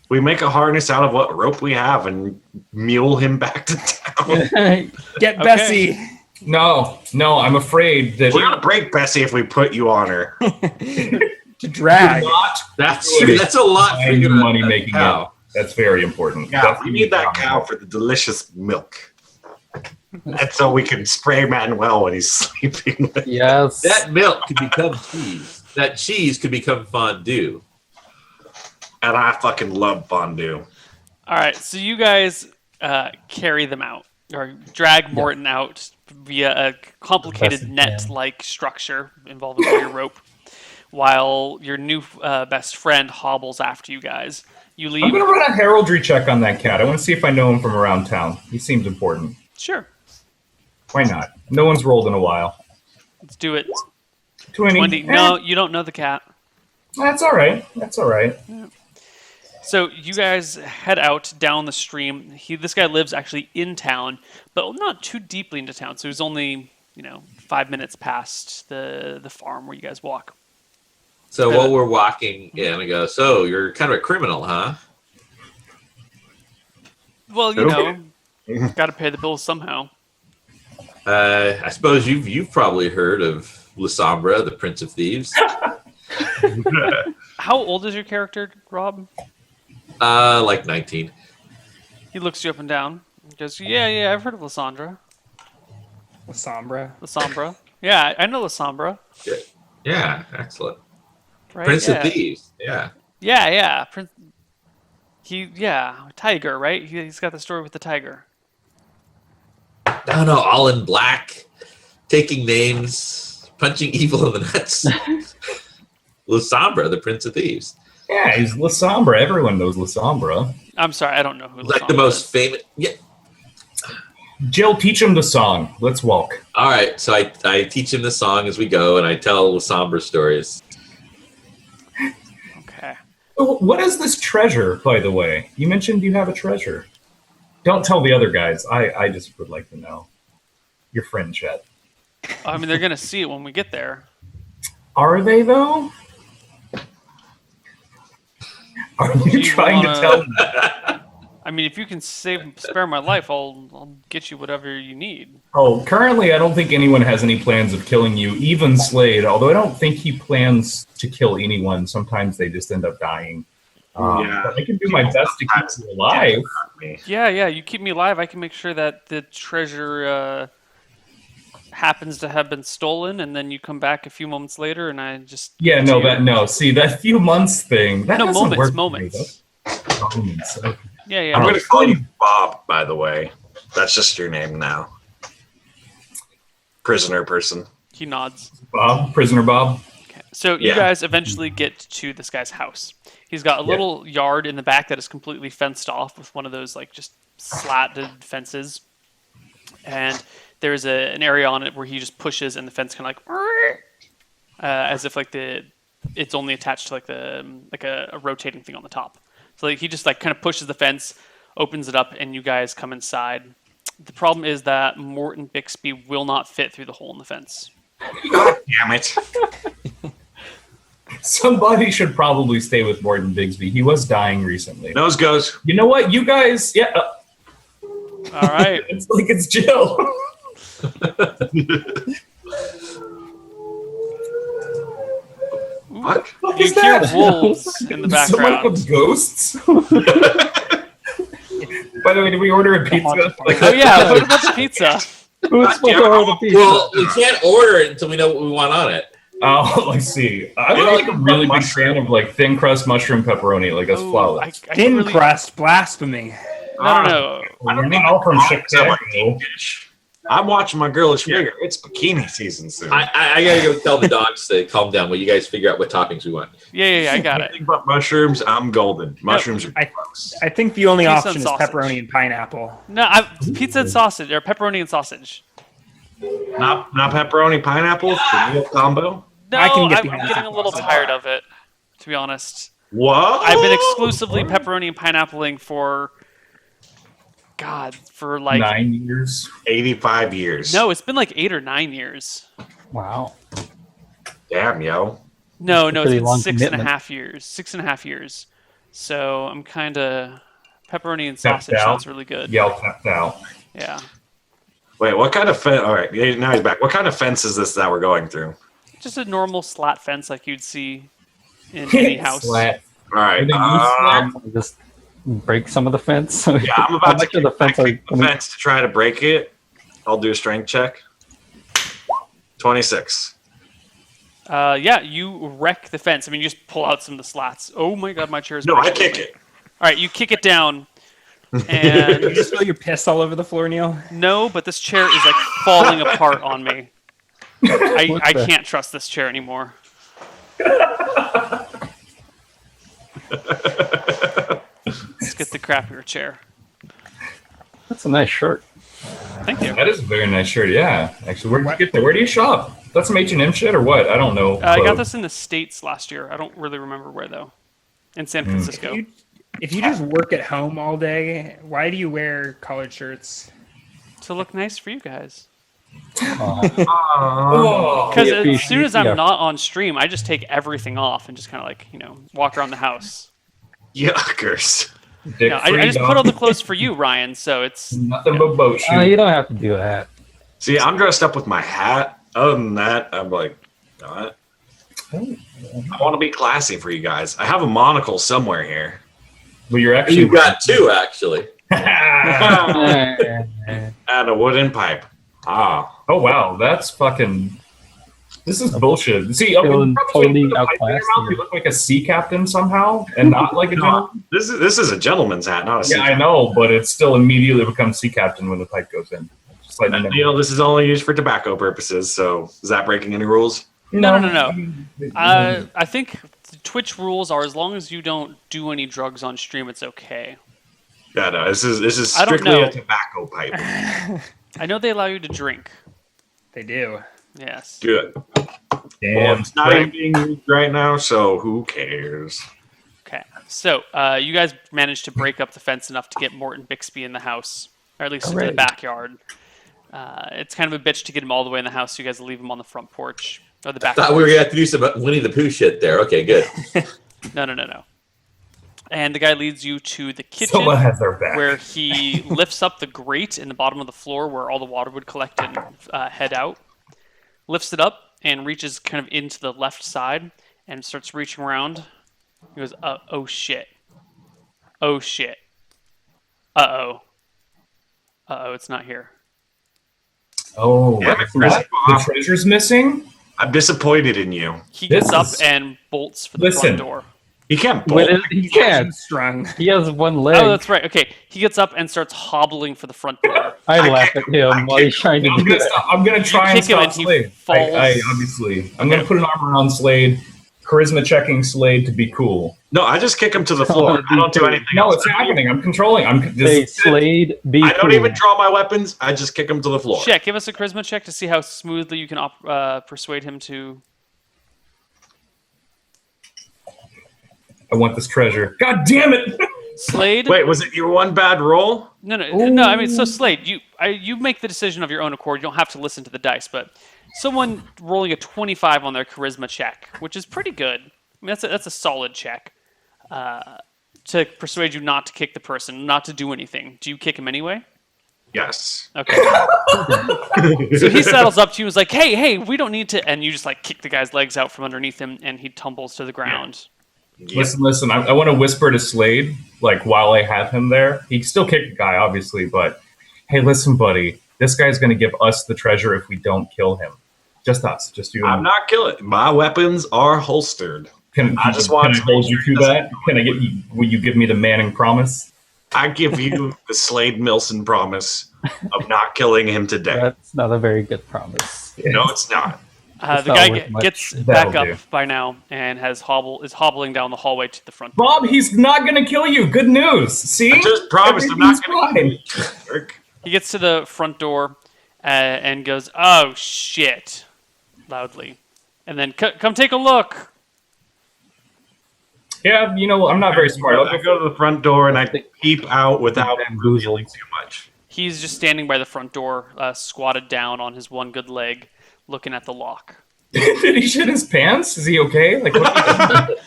We make a harness out of what rope we have and mule him back to town. Get Okay. Bessie. No, I'm afraid that We're gonna break Bessie if we put you on her. To drag. not That's true. That's a lot for you. money making cow. it. That's very important. Yeah, That's we need that cow for the delicious milk. And so we can spray Manuel when he's sleeping. Yes. That milk could become cheese. That cheese could become fondue. And I fucking love fondue. All right, so you guys carry them out or drag Morton out via a complicated Best you net-like structure involving your rope, while your new best friend hobbles after you guys. You I'm leave. gonna run a heraldry check on that cat. I want to see if I know him from around town. He seems important. Sure, Why not? No one's rolled in a while. let's do it. 20. 20. No, you don't know the cat. That's all right. That's all right. So you guys head out down the stream. This guy lives actually in town, but not too deeply into town. So he's only 5 minutes past the farm where you guys walk. So while we're walking in, I go, so you're kind of a criminal, huh? Well, got to pay the bills somehow. I suppose you've probably heard of Lasombra, the Prince of Thieves. How old is your character, Rob? Like 19. He looks you up and down. He goes, yeah, I've heard of Lysandra. Lasombra. Yeah, I know Lasombra. Yeah, excellent. Right? Prince yeah. of Thieves. Yeah. Yeah. Tiger, right? He's got the story with the tiger. No, all in black, taking names, punching evil in the nuts. Lasombra, the Prince of Thieves. Yeah, he's Lasombra. Everyone knows Lasombra. I'm sorry, I don't know who Like the Lasombra most is. famous. Yeah. Jill, teach him the song. Let's walk. All right, so I teach him the song as we go, and I tell Lasombra stories. Okay. What is this treasure, by the way? You mentioned you have a treasure. Don't tell the other guys. I just would like to know. Your friend, Chet. I mean, they're going to see it when we get there. Are they, though? Are you you trying to wanna- tell them? I mean, if you can spare my life, I'll get you whatever you need. Oh, currently, I don't think anyone has any plans of killing you, even Slade, although I don't think he plans to kill anyone. Sometimes they just end up dying. Yeah. But I can do my best to keep you alive. Yeah, you keep me alive, I can make sure that the treasure happens to have been stolen, and then you come back a few moments later, and I just... Yeah, see, that few months thing, that No, doesn't work moments. for me. Moments. Okay. Yeah. I'm going to call you Bob, by the way. That's just your name now. Prisoner person. He nods. Bob, prisoner Bob. Okay. So you Yeah. guys eventually get to this guy's house. He's got a little yard in the back that is completely fenced off with one of those just slatted fences, and there's an area on it where he just pushes, and the fence kind of as if it's only attached to a rotating thing on the top. So he just kind of pushes the fence, opens it up, and you guys come inside. The problem is that Morton Bixby will not fit through the hole in the fence. God damn it. Somebody should probably stay with Morton Bigsby. He was dying recently. Nose goes. You know what? You guys, All right. it's like it's Jill. What? What You is hear that? wolves in the Someone background. from Ghosts? By the way, did we order a pizza? Oh yeah, what about the pizza? Who's supposed to order the pizza? Well, we can't order it until we know what we want on it. Oh, let's see. I'm They don't like a really big fan of thin crust mushroom pepperoni. Like that's Ooh, flawless. I Thin really, crust, blasphemy. No. We're not all from Chicago. I'm watching my girlish figure. It's bikini season soon. I gotta go tell the dogs to calm down while you guys figure out what toppings we want. Yeah, I got it. Think about mushrooms. I'm golden. Mushrooms are I- gross. I think the only Pizza option and is sausage. pepperoni and pineapple. No, pizza and sausage, or pepperoni and sausage. Not pepperoni, pineapple. The meal combo. No, I can get I'm behind getting that a little sausage. tired of it, to be honest. What? I've been exclusively pepperoni and pineappling for like 9 years. 85 years. no, it's been like 8 or 9 years. Wow. Damn, yo. No, a it's pretty been long 6.5 commitment. years. 6.5 years. So I'm kind of pepperoni and Pepped sausage out. sounds really good. Yell pepped out. Yeah, Wait, what kind of fence? All right, yeah, now he's back. What kind of fence is this that we're going through? just a normal slat fence like you'd see in any house. Slat. All right. Are they used to Just break some of the fence. Yeah, I'm How about to much of the fence kick are the fence to try to break it. I'll do a strength check. 26. Yeah, you wreck the fence. I mean, you just pull out some of the slats. Oh my god, my chair is No, I breaking. kick it. All right, you kick it down, You and just spill your piss all over the floor, Neil. no, but this chair is like falling apart on me. I What the- can't trust this chair anymore. Let's get the crappier chair. That's a nice shirt. Thank you. That is a very nice shirt. Yeah, actually, where did you get that? Where do you shop? That's some H&M shit or what? I don't know. I got this in the States last year. I don't really remember where though. In San Francisco. If you just work at home all day, why do you wear collared shirts? To look nice for you guys. Oh, Because We as appreciate soon as the I'm effort. not on stream, I just take everything off and just kind of like, walk around the house. Yuckers. dick I just free, put on the dog. clothes for you, Ryan, so it's... Nothing but boat shoes. You don't have to do that. See, I'm dressed up with my hat. Other than that, I'm like, what? I want to be classy for you guys. I have a monocle somewhere here. Well, you're actually. You've got two, actually. And a wooden pipe. Ah. Oh wow, that's fucking. This is bullshit. See, okay, Feeling probably totally put the pipe in your outclassed mouth, you look like a sea captain somehow, and not like a gentleman. This is a gentleman's hat, not a Yeah, I know, but it still immediately becomes sea captain when the pipe goes in. Just like This is only used for tobacco purposes, so is that breaking any rules? No. I think the Twitch rules are as long as you don't do any drugs on stream, it's okay. Yeah, no, this is I don't strictly know. a tobacco pipe. I know they allow you to drink. They do. Yes. Good. Well, Damn. it's not even being used right now, so who cares? Okay. So, you guys managed to break up the fence enough to get Morton Bixby in the house, or at least into the Hooray. backyard. It's kind of a bitch to get him all the way in the house, so you guys leave him on the front porch. Or the back Thought we were gonna have to do some Winnie the Pooh shit there. Okay, good. No. And the guy leads you to the kitchen, Someone has their back. where he lifts up the grate in the bottom of the floor where all the water would collect and head out. Lifts it up and reaches kind of into the left side and starts reaching around. He goes, oh shit. Oh shit. Uh-oh, it's not here. Oh, Damn it, what? Chris. The treasure's missing? I'm disappointed in you. He gets This up is- and bolts for the Listen. front door. He can't With bolt. it, he can't. Strong. He has one leg. Oh, that's right. Okay, he gets up and starts hobbling for the front door. I I laugh kick at him while he's trying to I'm do gonna, that. stop, I'm gonna try and kick him stop and he Slade. falls. I obviously. I'm gonna put an arm around Slade, charisma checking Slade to be cool. No, I just kick him to the floor. I don't do anything No, else. it's happening. I'm controlling. Hey, Slade, be I don't cool. even draw my weapons. I just kick him to the floor. Shit, give us a charisma check to see how smoothly you can persuade him to... I want this treasure. God damn it! Slade? Wait, was it your one bad roll? No. I mean, so Slade, you make the decision of your own accord. You don't have to listen to the dice, but someone rolling a 25 on their charisma check, which is pretty good. I mean, that's a solid check to persuade you not to kick the person, not to do anything. Do you kick him anyway? Yes. Okay. So he saddles up to you and is like, hey, we don't need to... And you just like kick the guy's legs out from underneath him and he tumbles to the ground. Yeah. Listen. I want to whisper to Slade, like while I have him there. He can still kick the guy, obviously, but hey, listen, buddy. This guy's gonna give us the treasure if we don't kill him. Just us. Just you. I'm not killing. My weapons are holstered. I just want to hold make you sure to he that. Can I get you? Will you give me the Manning promise? I give you the Slade Milson promise of not killing him today. That's not a very good promise. No, it's not. It's The not guy worth much. gets That'll back up do. by now and is hobbling down the hallway to the front door. Bob, he's not gonna kill you. Good news. See, I just promised I'm not Everything's going to fine. kill you. He gets to the front door and goes, "Oh shit!" loudly, and then come take a look. Yeah, I'm not very smart. I go to the front door and I peep out without Bamboozled. revealing too much. He's just standing by the front door, squatted down on his one good leg, looking at the lock. Did he shit his pants? Is he okay? Like, what?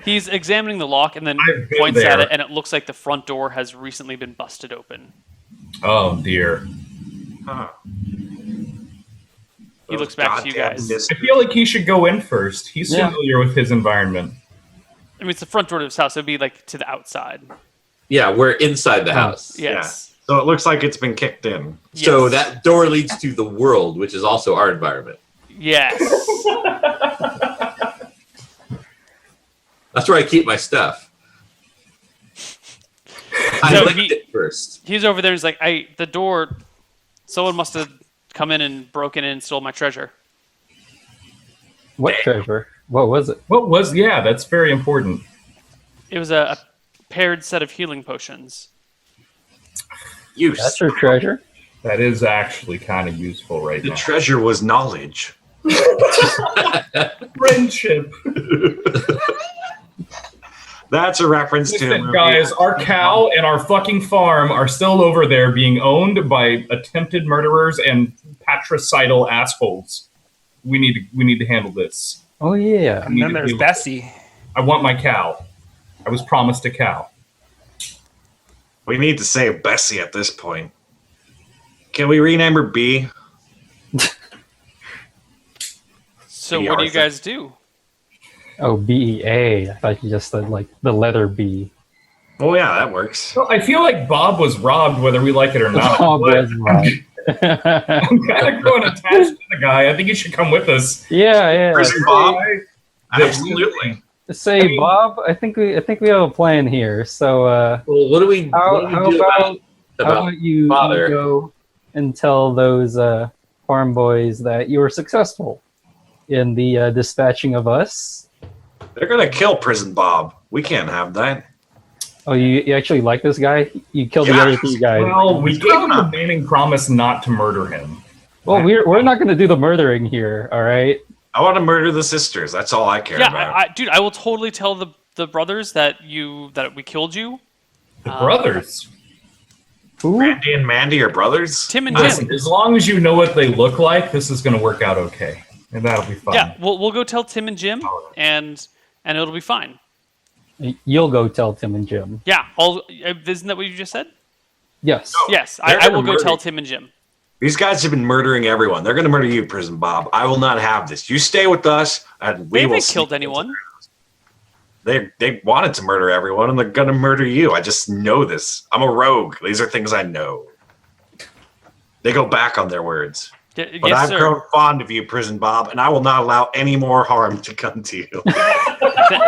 He's examining the lock and then I've been points at there. it, and it looks like the front door has recently been busted open. Oh dear. Huh. He looks back to you guys. I feel like he should go in first. He's Yeah. familiar with his environment. I mean, it's the front door to his house. It'd be like to the outside. Yeah, we're inside the house. Yes. So it looks like it's been kicked in. So Yes. that door leads to the world, which is also our environment. Yes. That's where I keep my stuff. I So licked he- it first. He's over there. He's like, the door. Someone must have come in and broken in and stole my treasure. What treasure? What was it? What was? Yeah, that's very important. It was a paired set of healing potions. Use. That's your treasure? That is actually kind of useful right The now. treasure was knowledge. Friendship. That's a reference to a Listen, movie. guys, our cow and our fucking farm are still over there being owned by attempted murderers and patricidal assholes. We need to handle this. Oh, yeah. And then there's Bessie. I want my cow. I was promised a cow. We need to save Bessie at this point. Can we rename her B? So The what do you Arthur. guys do? Oh, BEA. I thought you just said, like, the letter B. Oh yeah, that works. Well, I feel like Bob was robbed whether we like it or not. Oh, was right. I'm kind of growing attached to the guy. I think he should come with us. Yeah. Prison Bob? That- Absolutely. Say, I mean- Bob, I think we have a plan here. So, Well, what do we, how, what do, how we do about, about how about you father? go and tell those farm boys that you were successful in the dispatching of us? They're gonna kill Prison Bob. We can't have that. Oh, you actually like this guy? You killed the Yeah. other three guys. Well, we gave him a remaining promise not to murder him. Well, we're not going to do the murdering here, all right? I want to murder the sisters. That's all I care Yeah, about. dude, I will totally tell the brothers that we killed you. The brothers. Who? Randy and Mandy are brothers. Tim and Listen, Jim. as long as you know what they look like, this is going to work out okay, and that'll be fun. Yeah, we'll go tell Tim and Jim, and it'll be fine. You'll go tell Tim and Jim. Yeah, isn't that what you just said? Yes. Yes, They're I will gonna go murder tell you. Tim and Jim. These guys have been murdering everyone. They're gonna murder you, Prison Bob. I will not have this. You stay with us, and They we will. haven't killed sneak into anyone. their house. They wanted to murder everyone, and they're gonna murder you. I just know this. I'm a rogue. These are things I know. They go back on their words. But Yes, I've sir. grown fond of you, Prison Bob, and I will not allow any more harm to come to you.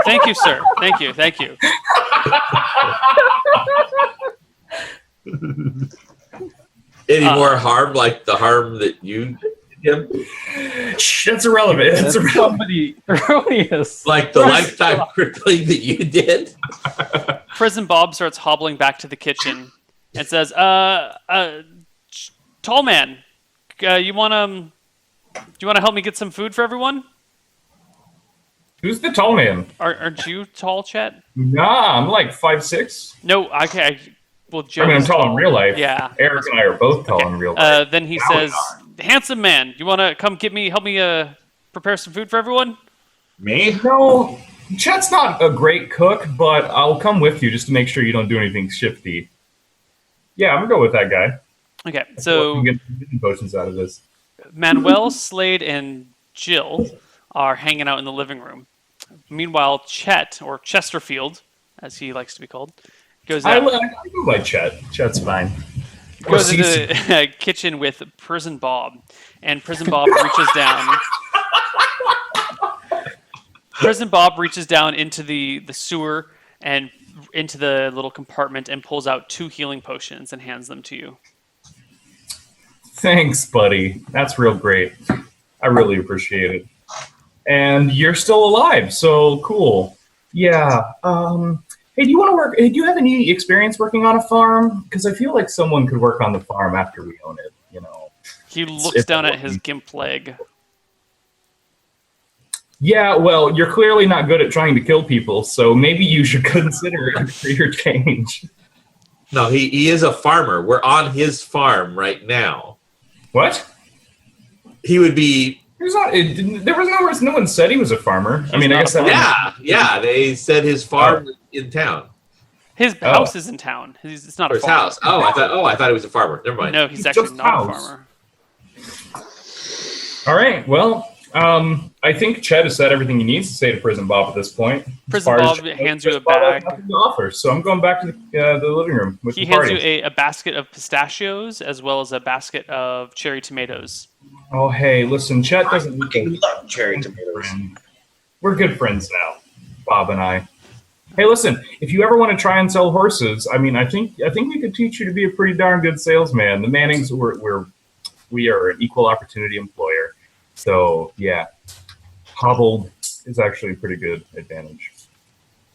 Thank you, sir. Thank you. Any more harm like the harm that you did? Shh, that's irrelevant. That's That's irrelevant. somebody erroneous. Like the lifetime crippling that you did? Prison Bob starts hobbling back to the kitchen and says, tall man, you want to help me get some food for everyone? Who's the tall man? Aren't you tall, Chet? Nah, I'm like 5'6". No, okay. Well, I mean, I'm Joe's tall in real life. Yeah. Eric and I are both tall in real life. Then he Now we says, handsome man, you want to come help me prepare some food for everyone? Me? No, Chet's not a great cook, but I'll come with you just to make sure you don't do anything shifty. Yeah, I'm gonna go with that guy. Okay, We so can get some potions out of this. Manuel, Slade, and Jill are hanging out in the living room. Meanwhile, Chet, or Chesterfield, as he likes to be called, goes I out, go by Chet. Chet's fine. goes into the kitchen with Prison Bob, and Prison Bob reaches down. Prison Bob reaches down into the sewer and into the little compartment and pulls out 2 healing potions and hands them to you. Thanks, buddy. That's real great. I really appreciate it. And you're still alive, so cool. Yeah. Hey, do you want to work? Hey, do you have any experience working on a farm? Because I feel like someone could work on the farm after we own it. You know. He looks It's down at important. his gimp leg. Yeah, well, you're clearly not good at trying to kill people, so maybe you should consider a career change. No, he is a farmer. We're on his farm right now. What? He would be. There was no one said he was a farmer. I mean, I not guess a farmer. Yeah. They said his farm was in town. His house is in town. It's not Or a his farm. house. I thought he was a farmer. Never mind. No, he's actually just not a house. farmer. All right. Well, I think Chet has said everything he needs to say to Prison Bob at this point. Prison Bob hands you a bag. Nothing to offer, so I'm going back to the living room with He the hands party. you a basket of pistachios as well as a basket of cherry tomatoes. Oh, hey, listen, Chet doesn't need fucking to. love cherry tomatoes. We're good friends now, Bob and I. Hey, listen, if you ever want to try and sell horses, I mean, I think we could teach you to be a pretty darn good salesman. The Mannings, we are an equal opportunity employer, so yeah, hobbled is actually a pretty good advantage.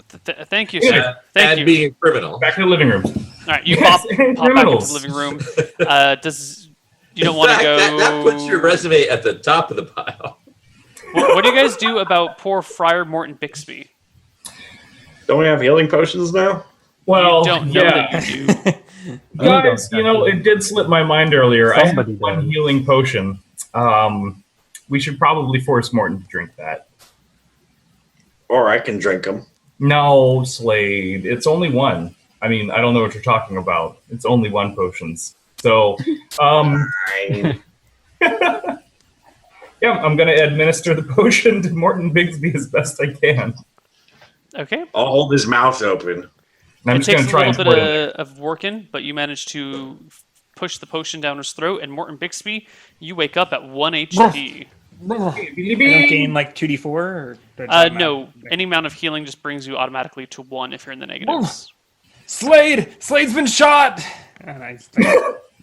Thank you, sir. Thank and you. being a criminal. Back to the living room. All right, you Yes, pop back into criminals. the living room. You don't want to go? That puts your resume at the top of the pile. What do you guys do about poor Friar Morton Bixby? Don't we have healing potions now? Well, You don't know yeah. that you do. Guys, it did slip my mind earlier. I Somebody have one does. healing potion. We should probably force Morton to drink that. Or I can drink them. No, Slade. It's only one. I mean, I don't know what you're talking about. It's only one potions. So, Fine. yeah, I'm going to administer the potion to Morton Bigsby as best I can. Okay. I'll hold his mouth open. And I'm It just going takes to a try and little pour bit it in. of working, but you manage to push the potion down his throat, and Morton Bixby, you wake up at 1 HP. I don't gain like 2d4? Or No, any amount of healing just brings you automatically to 1 if you're in the negatives. Slade! Slade's been shot! And I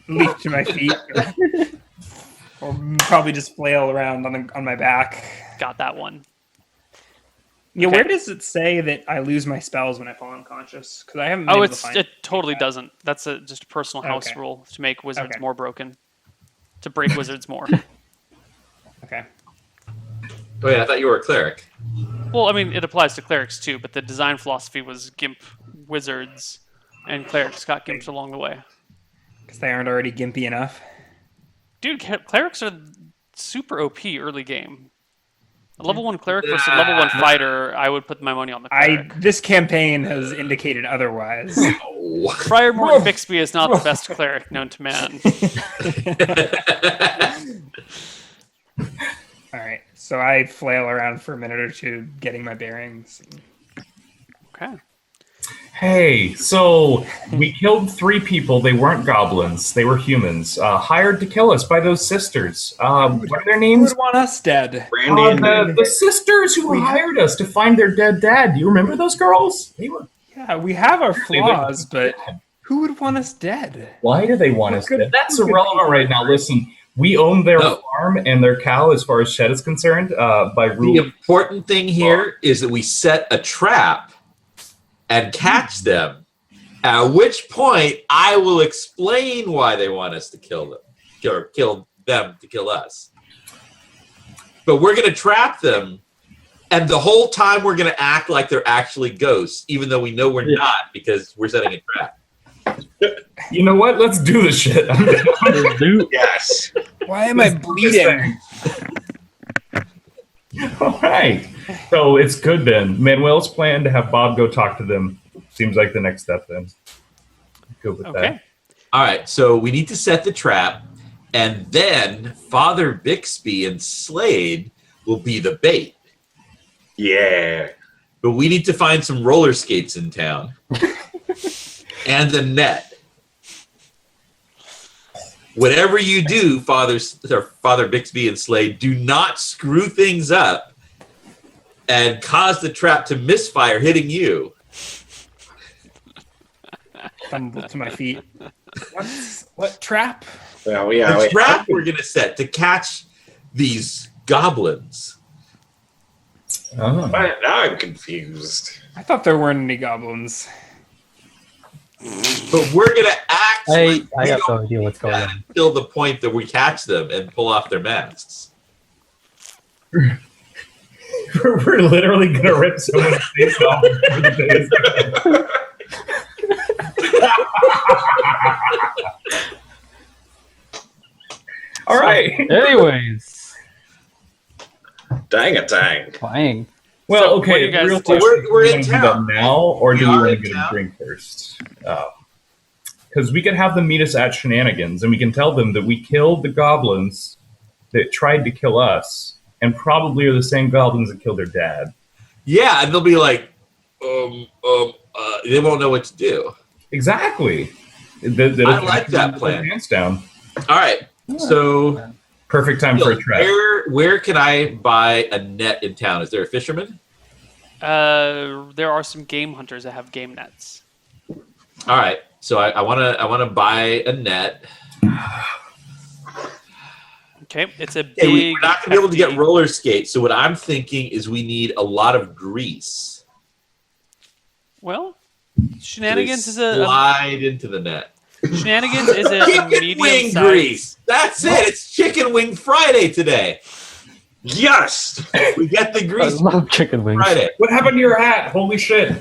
leap to my feet. Or probably just flail around on my back. Got that one. Yeah, Okay. where does it say that I lose my spells when I fall unconscious? Because I haven't been Oh, able to find it totally doesn't. That's just a personal house Okay. rule to make wizards Okay. more broken. To break wizards more. Okay. Wait, I thought you were a cleric. Well, I mean, it applies to clerics too, but the design philosophy was gimp wizards, and clerics got gimped along the way. Because they aren't already gimpy enough. Dude, clerics are super OP early game. A level 1 cleric versus a level 1 fighter, I would put my money on the cleric. This campaign has indicated otherwise. Oh. Friar Morton Bixby is not the best cleric known to man. All right, so I flail around for a minute or two, getting my bearings. Okay. Hey, so we killed 3 people. They weren't goblins. They were humans. Hired to kill us by those sisters. What are their Who names? would want us dead? Brandy and The sisters who hired us to find their dead dad. Do you remember those girls? They were. Yeah, we have our They went- flaws, but who would want us dead? Why do they want us Good- dead? That's good irrelevant people. right now. Listen, we own their No. farm and their cow as far as Shed is concerned by The rule. important thing here is that we set a trap and catch them. At which point, I will explain why they want us to kill them, or kill them to kill us. But we're going to trap them, and the whole time we're going to act like they're actually ghosts, even though we know we're not because we're setting a trap. You know what? Let's do this shit. yes. Why am I bleeding? All right. So it's good then. Manuel's plan to have Bob go talk to them seems like the next step then. Good with Okay. that. All right, so we need to set the trap, and then Father Bixby and Slade will be the bait. Yeah. But we need to find some roller skates in town and the net. Whatever you do, Father Bixby and Slade, do not screw things up and cause the trap to misfire, hitting you. Stumble to my feet. What trap? Well, yeah. The wait. trap we're going to set to catch these goblins. Oh. Now I'm confused. I thought there weren't any goblins. But we're going to act I like we have no don't idea what's going on. until the point that we catch them and pull off their masks. We're literally gonna rip someone's face off before the day is done. All right. Anyways, Dang a dang. flying. Well, So, what do okay. you guys real do? question, We're do we in wanna do that town. now, or do We we are want to in get a town. drink first? Because we could have them meet us at Shenanigans, and we can tell them that we killed the goblins that tried to kill us, and probably are the same goblins that killed their dad. Yeah, and they'll be like, they won't know what to do. Exactly. I like that plan. Hands down. All right, so Perfect time for a trap. where can I buy a net in town? Is there a fisherman? There are some game hunters that have game nets. All right, so I wanna buy a net. Okay, it's a big. Hey, we're not gonna be able to get hefty- roller skates. So what I'm thinking is we need a lot of grease. Well, So they Shenanigans is a slide into the net. Shenanigans is a Chicken wing medium-sized. grease. That's it. It's Chicken Wing Friday today. Yes! We get the I grease love chicken wings. Friday. What happened to your hat? Holy shit.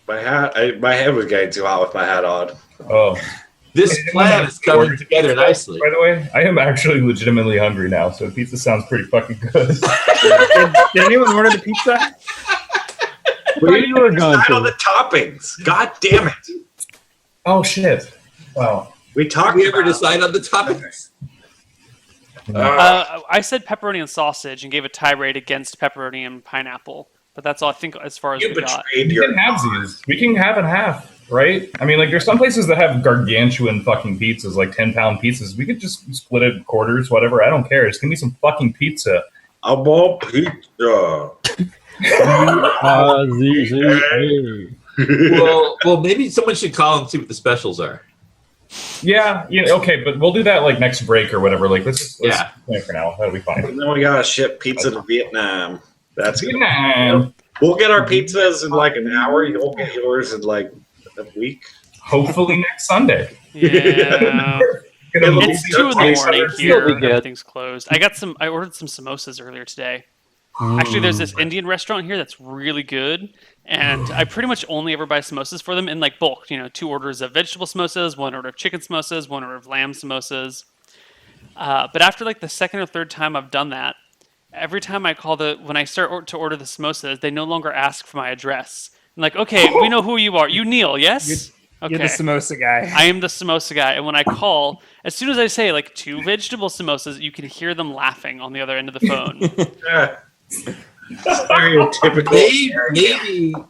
My head was getting too hot with my hat on. Oh. This plan is coming together nicely. By the way, I am actually legitimately hungry now, so pizza sounds pretty fucking good. Did anyone order the pizza? Where you were going Decide on to? the toppings. God damn it. Oh shit. Wow. We Did talked we ever about decide on the topics? I said pepperoni and sausage and gave a tirade against pepperoni and pineapple, but that's all I think as far as you we got. betrayed We your can have these. We can have and half, right? I mean, like, there's some places that have gargantuan fucking pizzas, like 10-pound pizzas. We could just split it in quarters, whatever. I don't care. Just give me some fucking pizza. I want pizza. Well, maybe someone should call and see what the specials are. Yeah, okay, but we'll do that like next break or whatever. Like, let's plan for now. That'll be fine. And then we gotta ship pizza to Vietnam. That's good. Vietnam. We'll get our pizzas in like an hour. You'll get yours in like a week. Hopefully next Sunday. Yeah, it's 2 in the morning Still here. be good. Everything's closed. I ordered some samosas earlier today. Actually, there's this Indian restaurant here that's really good, and I pretty much only ever buy samosas for them in like bulk. 2 orders of vegetable samosas, 1 order of chicken samosas, 1 order of lamb samosas. But after like the second or third time I've done that, every time I call when I start to order the samosas, they no longer ask for my address. I'm like, okay, we know who you are. You Neil, yes? Okay. You're the samosa guy. I am the samosa guy, and when I call, as soon as I say like 2 vegetable samosas, you can hear them laughing on the other end of the phone. Yeah. Stereotypical.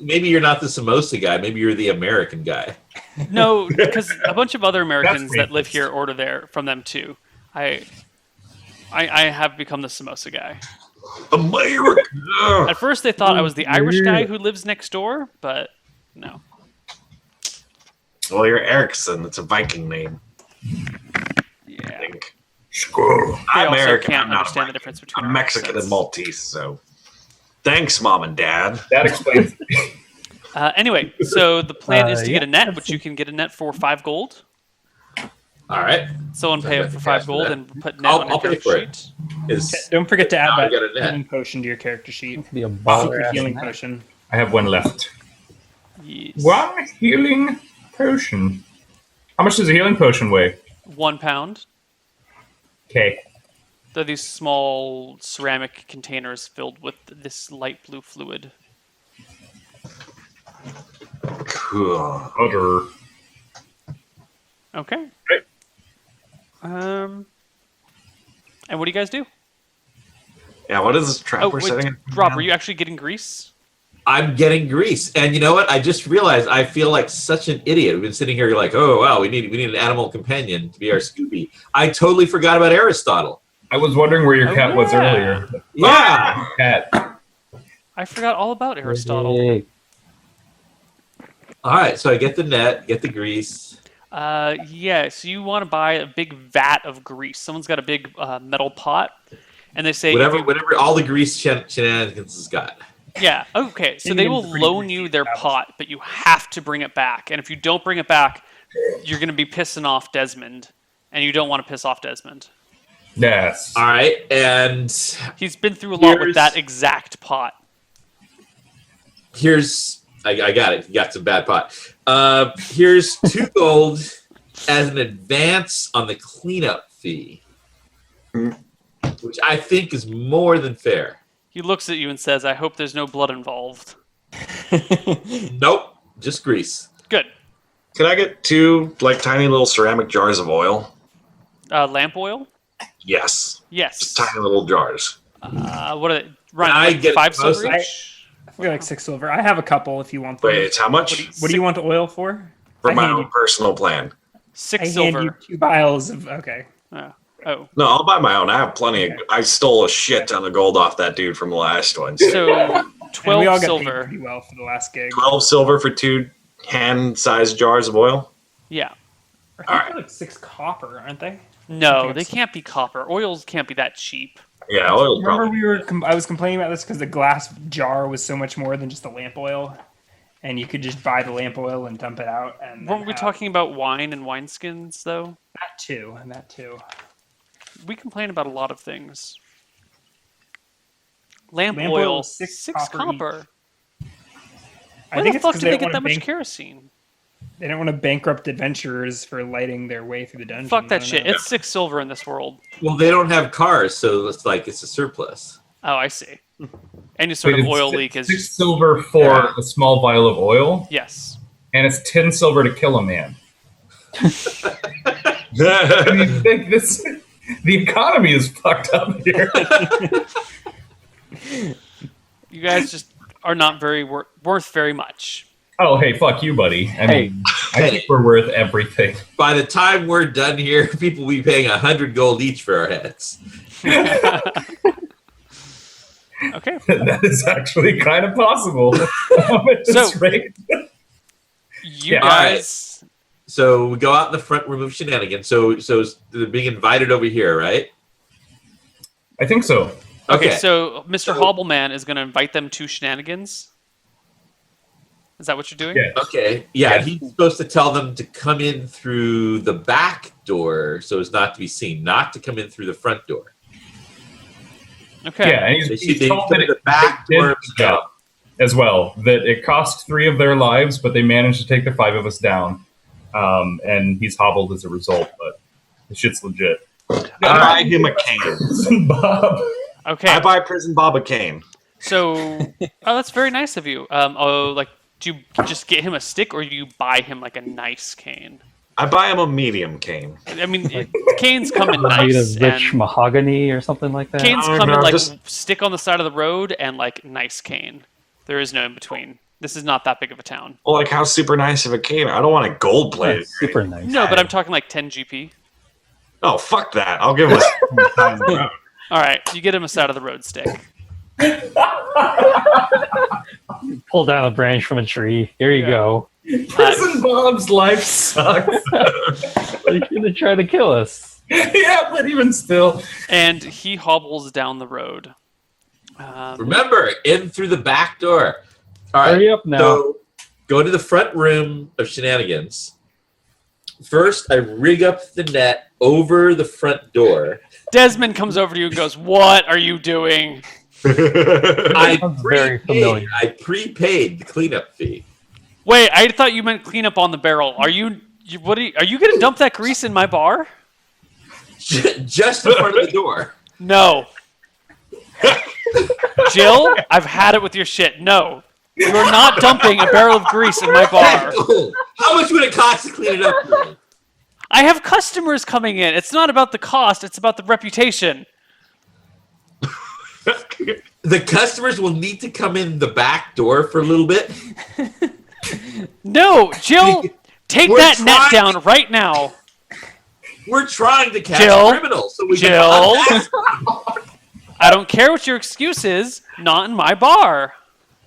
Maybe you're not the samosa guy. Maybe you're the American guy. No, because a bunch of other Americans That's that live racist. here order from them too. I have become the samosa guy. America. At first, they thought I was the Irish guy who lives next door, but no. Well, you're Erickson. It's a Viking name. I Yeah. think. Squirrel. They I'm also American. can't I'm not understand the Viking. difference between I'm our Mexican accents. and Maltese, so thanks, Mom and Dad. That explains. Anyway, so the plan is to get a net, yeah. which you can get a net for 5 gold. All right. Someone pay I up for got 5 cash for gold that. and put net I'll on your pay character for it. sheet. Is Don't forget to add Now I that got a net. healing potion to your character sheet. Be a baller Secret ass healing net. potion. I have one left. Yes. One healing potion. How much does a healing potion weigh? 1 pound. Okay. They're these small ceramic containers filled with this light blue fluid. Cool. Other. Okay. Great. And what do you guys do? Yeah, what is this trap Oh, we're wait, setting? Rob, are you actually getting grease? I'm getting grease, and you know what? I just realized I feel like such an idiot. We've been sitting here like, oh wow, we need an animal companion to be our Scooby. I totally forgot about Aristotle. I was wondering where your Oh, cat was yeah. earlier. Yeah. Cat. I forgot all about Aristotle. Hey, All right, so I get the net, get the grease. Yeah, so you want to buy a big vat of grease. Someone's got a big metal pot, and they say, Whatever all the grease Shenanigans has got. yeah, okay, so they will loan you their pot, but you have to bring it back. And if you don't bring it back, you're going to be pissing off Desmond, and you don't want to piss off Desmond. Yes. All right, and He's been through a lot with Here's- that exact pot. here's I got it. You got some bad pot. Here's 2 gold as an advance on the cleanup fee, which I think is more than fair. He looks at you and says, "I hope there's no blood involved." Nope, just grease. Good. Can I get 2 like tiny little ceramic jars of oil? Lamp oil? Yes. Yes. Just tiny little jars. What are they? Ryan, I like get 5 most silver of- each? I feel like 6 silver. I have a couple if you want them. Wait, it's how much? What do you want the oil for? For I my hand own you- personal plan. 6 I hand silver. you 2 vials of. Okay. Oh. No, I'll buy my own. I have plenty. Okay. I stole a shit ton of gold off that dude from the last one. So So And we 12 all got paid silver. pretty well for the last gig. 12 silver for 2 hand-sized jars of oil. Yeah. I think Alright. they're like 6 copper, aren't they? No, think they it's- can't be copper. Oils can't be that cheap. Yeah, oil Remember probably. I was complaining about this because the glass jar was so much more than just the lamp oil, and you could just buy the lamp oil and dump it out. And Weren't we have talking about wine and wineskins, though? that too? And that too. We complain about a lot of things. Lamp, Lamp oil oil, is 6 6 copper copper. I Where think the it's fuck because did they they don't get want that to much bank, kerosene? they don't want to bankrupt adventurers for lighting their way through the dungeon. Fuck I that don't shit. know. It's 6 silver in this world. Well, they don't have cars, so it's like it's a surplus. Oh, I see. Any sort Wait, of it's oil six- leak is 6 silver for Yeah. a small vial of oil, yes. and it's 10 silver to kill a man. I mean, this the economy is fucked up here. You guys just are not very worth very much. Oh, hey, fuck you, buddy. I mean, I think we're worth everything. By the time we're done here, people will be paying 100 gold each for our heads. Okay. That is actually kind of possible at this So- rate. You Yeah. guys. So we go out in the front room of Shenanigans. So they're being invited over here, right? I think so. Okay, so Mr. So- Hobbleman is going to invite them to Shenanigans. Is that what you're doing? Yeah. Okay. Yeah, Yeah. he's supposed to tell them to come in through the back door so as not to be seen, not to come in through the front door. Okay. Yeah, and They he's should told come that to the back it did door of its the job as well. That it cost 3 of their lives, but they managed to take the 5 of us down. And he's hobbled as a result, but the shit's legit. I buy him a cane. Bob. Okay. I buy Prison Bob a cane. So, oh, that's very nice of you. Like, do you just get him a stick, or do you buy him like a nice cane? I buy him a medium cane. I mean, canes come in Made nice, of rich and mahogany or something like that. canes Oh, come in no, like just- stick on the side of the road and like nice cane. There is no in between. This is not that big of a town. Well, like how super nice of a cane. I don't want it gold plated. That's super nice. No, but I'm talking like 10 GP. Oh, fuck that. I'll give him a All right, you get him a side of the road stick. Pull down a branch from a tree. Here you Yeah. go. Prison Bob's life sucks. He's gonna try to kill us. Yeah, but even still. And he hobbles down the road. Remember, in through the back door. All right. Hurry up now. So go to the front room of Shenanigans. First, I rig up the net over the front door. Desmond comes over to you and goes, "What are you doing?" I Sounds very familiar. prepaid the cleanup fee. Wait, I thought you meant clean up on the barrel. Are you going to dump that grease in my bar? Just in front of the door. No. Jill, I've had it with your shit. No. You're not dumping a barrel of grease in my bar. How much would it cost to clean it up? for me? I have customers coming in. It's not about the cost, it's about the reputation. The customers will need to come in the back door for a little bit. No, Jill, take We're that net trying- down right now. We're trying to catch Jill? criminals, so we Jill? can unmask. I don't care what your excuse is. Not in my bar.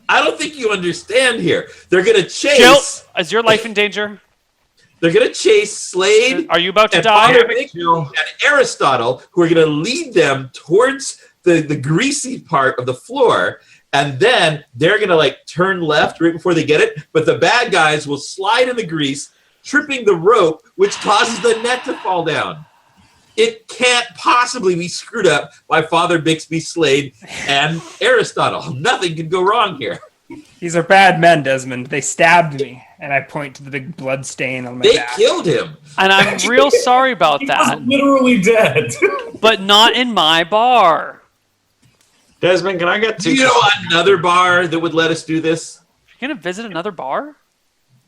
I don't think you understand here. They're gonna chase. Jill, is your life in danger? They're gonna chase Slade Are you about to and die? Polymic and Aristotle, who are gonna lead them towards the greasy part of the floor, and then they're gonna like turn left right before they get it. But the bad guys will slide in the grease, tripping the rope, which causes the net to fall down. It can't possibly be screwed up by Father Bixby, Slade, and Aristotle. Nothing could go wrong here. These are bad men, Desmond. They stabbed me, and I point to the big blood stain on my They back. killed him. And I'm real sorry about He that, was literally dead. but not in my bar. Desmond, can I get Do two? you know another bar that would let us do this? You're gonna visit another bar?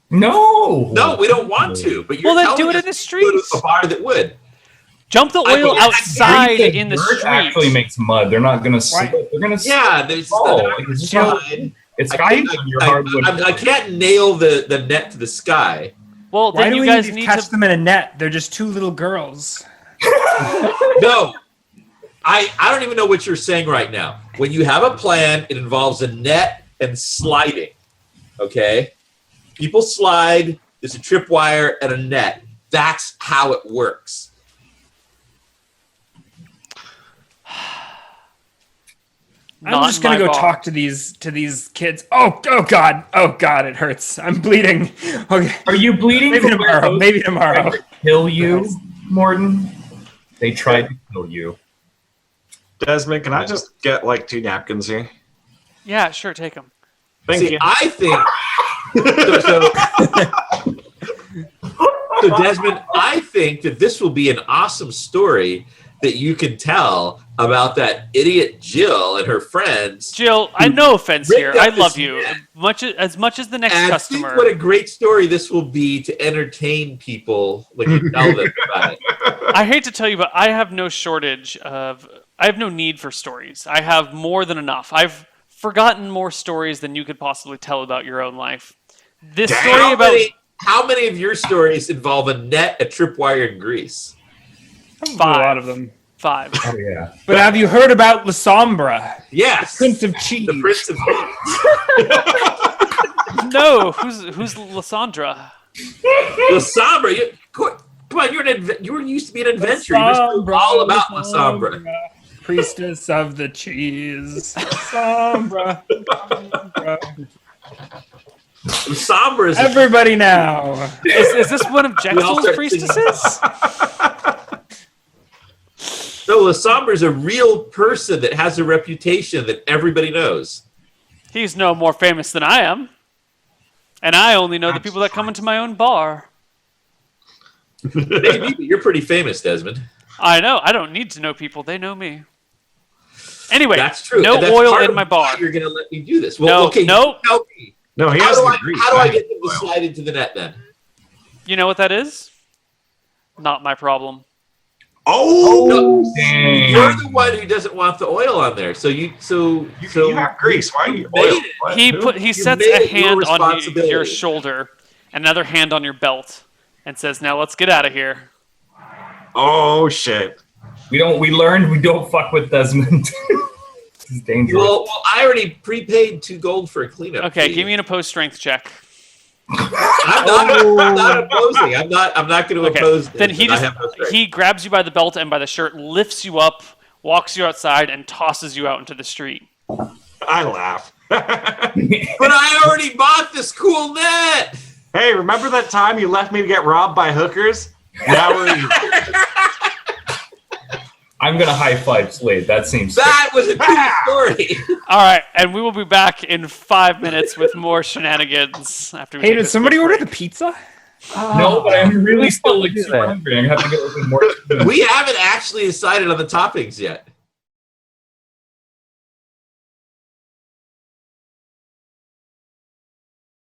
No. No, we don't want to. But you're Well, then telling do it us in the to streets. go to a bar that would. Jump the I oil mean, outside The in the dirt street. actually makes mud. They're not gonna slip. They're gonna. Yeah, there's Oh, not it's slide. It's I fine can't, on your hardwood. I can't nail the net to the sky. Well, Why then do you we guys need to need catch to. them in a net? They're just 2 little girls. No. I don't even know what you're saying right now. When you have a plan, it involves a net and sliding. Okay? People slide, there's a tripwire and a net. That's how it works. I'm Not just in gonna my go bar. talk to these kids. Oh god, it hurts. I'm bleeding. Okay, Are you bleeding? maybe from where tomorrow. those Maybe tried tomorrow. to kill you, Morton. They tried to kill you. Desmond, can I just get like 2 napkins here? Yeah, sure, take them. Thank See, you. I think so Desmond, I think that this will be an awesome story that you can tell about that idiot Jill and her friends. Jill, I no offense ripped here. up I this love you net. as much as the next And customer. think what a great story this will be to entertain people when you tell them about it. I hate to tell you, but I have no shortage of. I have no need for stories. I have more than enough. I've forgotten more stories than you could possibly tell about your own life. This Damn. story about How many of your stories involve a net, a tripwire, and grease? A lot of them. 5. Oh yeah. But have you heard about La Sombra, Yes, Prince of Cheese? the Prince of No, who's Lysandra? La Sombra. Come on, you were used to be an adventurer. You must know all about La Sombra. Priestess of the cheese. Sombra. La Sombra is Everybody now. Is this one of We all Jexel's start priestesses? no. La Sombra is a real person that has a reputation that everybody knows. He's no more famous than I am. And I only know the people that come into my own bar. Maybe, but you're pretty famous, Desmond. I know. I don't need to know people. They know me. Anyway, That's true. no And that's oil part in of my why bar. You're going to let me do this. No, Well, okay. no. Tell me. No, he How has do the I grease. get them to slide into the net then? You know what that is? Not my problem. Oh, Dang. You're the one who doesn't want the oil on there. So you have grease. Why are you made oil? it. What? He sets made a it your hand on responsibility. your shoulder, another hand on your belt, and says, "Now let's get out of here." Oh shit. We learned we don't fuck with Desmond. This is dangerous. Well, I already prepaid 2 gold for a cleanup. Okay, fee. give me an opposed strength check. I'm not opposing. I'm not going to Okay, oppose this. then he but I just have no strength. he grabs you by the belt and by the shirt, lifts you up, walks you outside, and tosses you out into the street. I laugh. But I already bought this cool net. Hey, remember that time you left me to get robbed by hookers? Now we're even. I'm gonna high five Slade. That seems That was a cool story. All right, and we will be back in 5 minutes with more shenanigans. After we Hey, take did this somebody quick order break. the pizza? no, but I'm really still like do super that. hungry. I have to get a little more. We haven't actually decided on the toppings yet.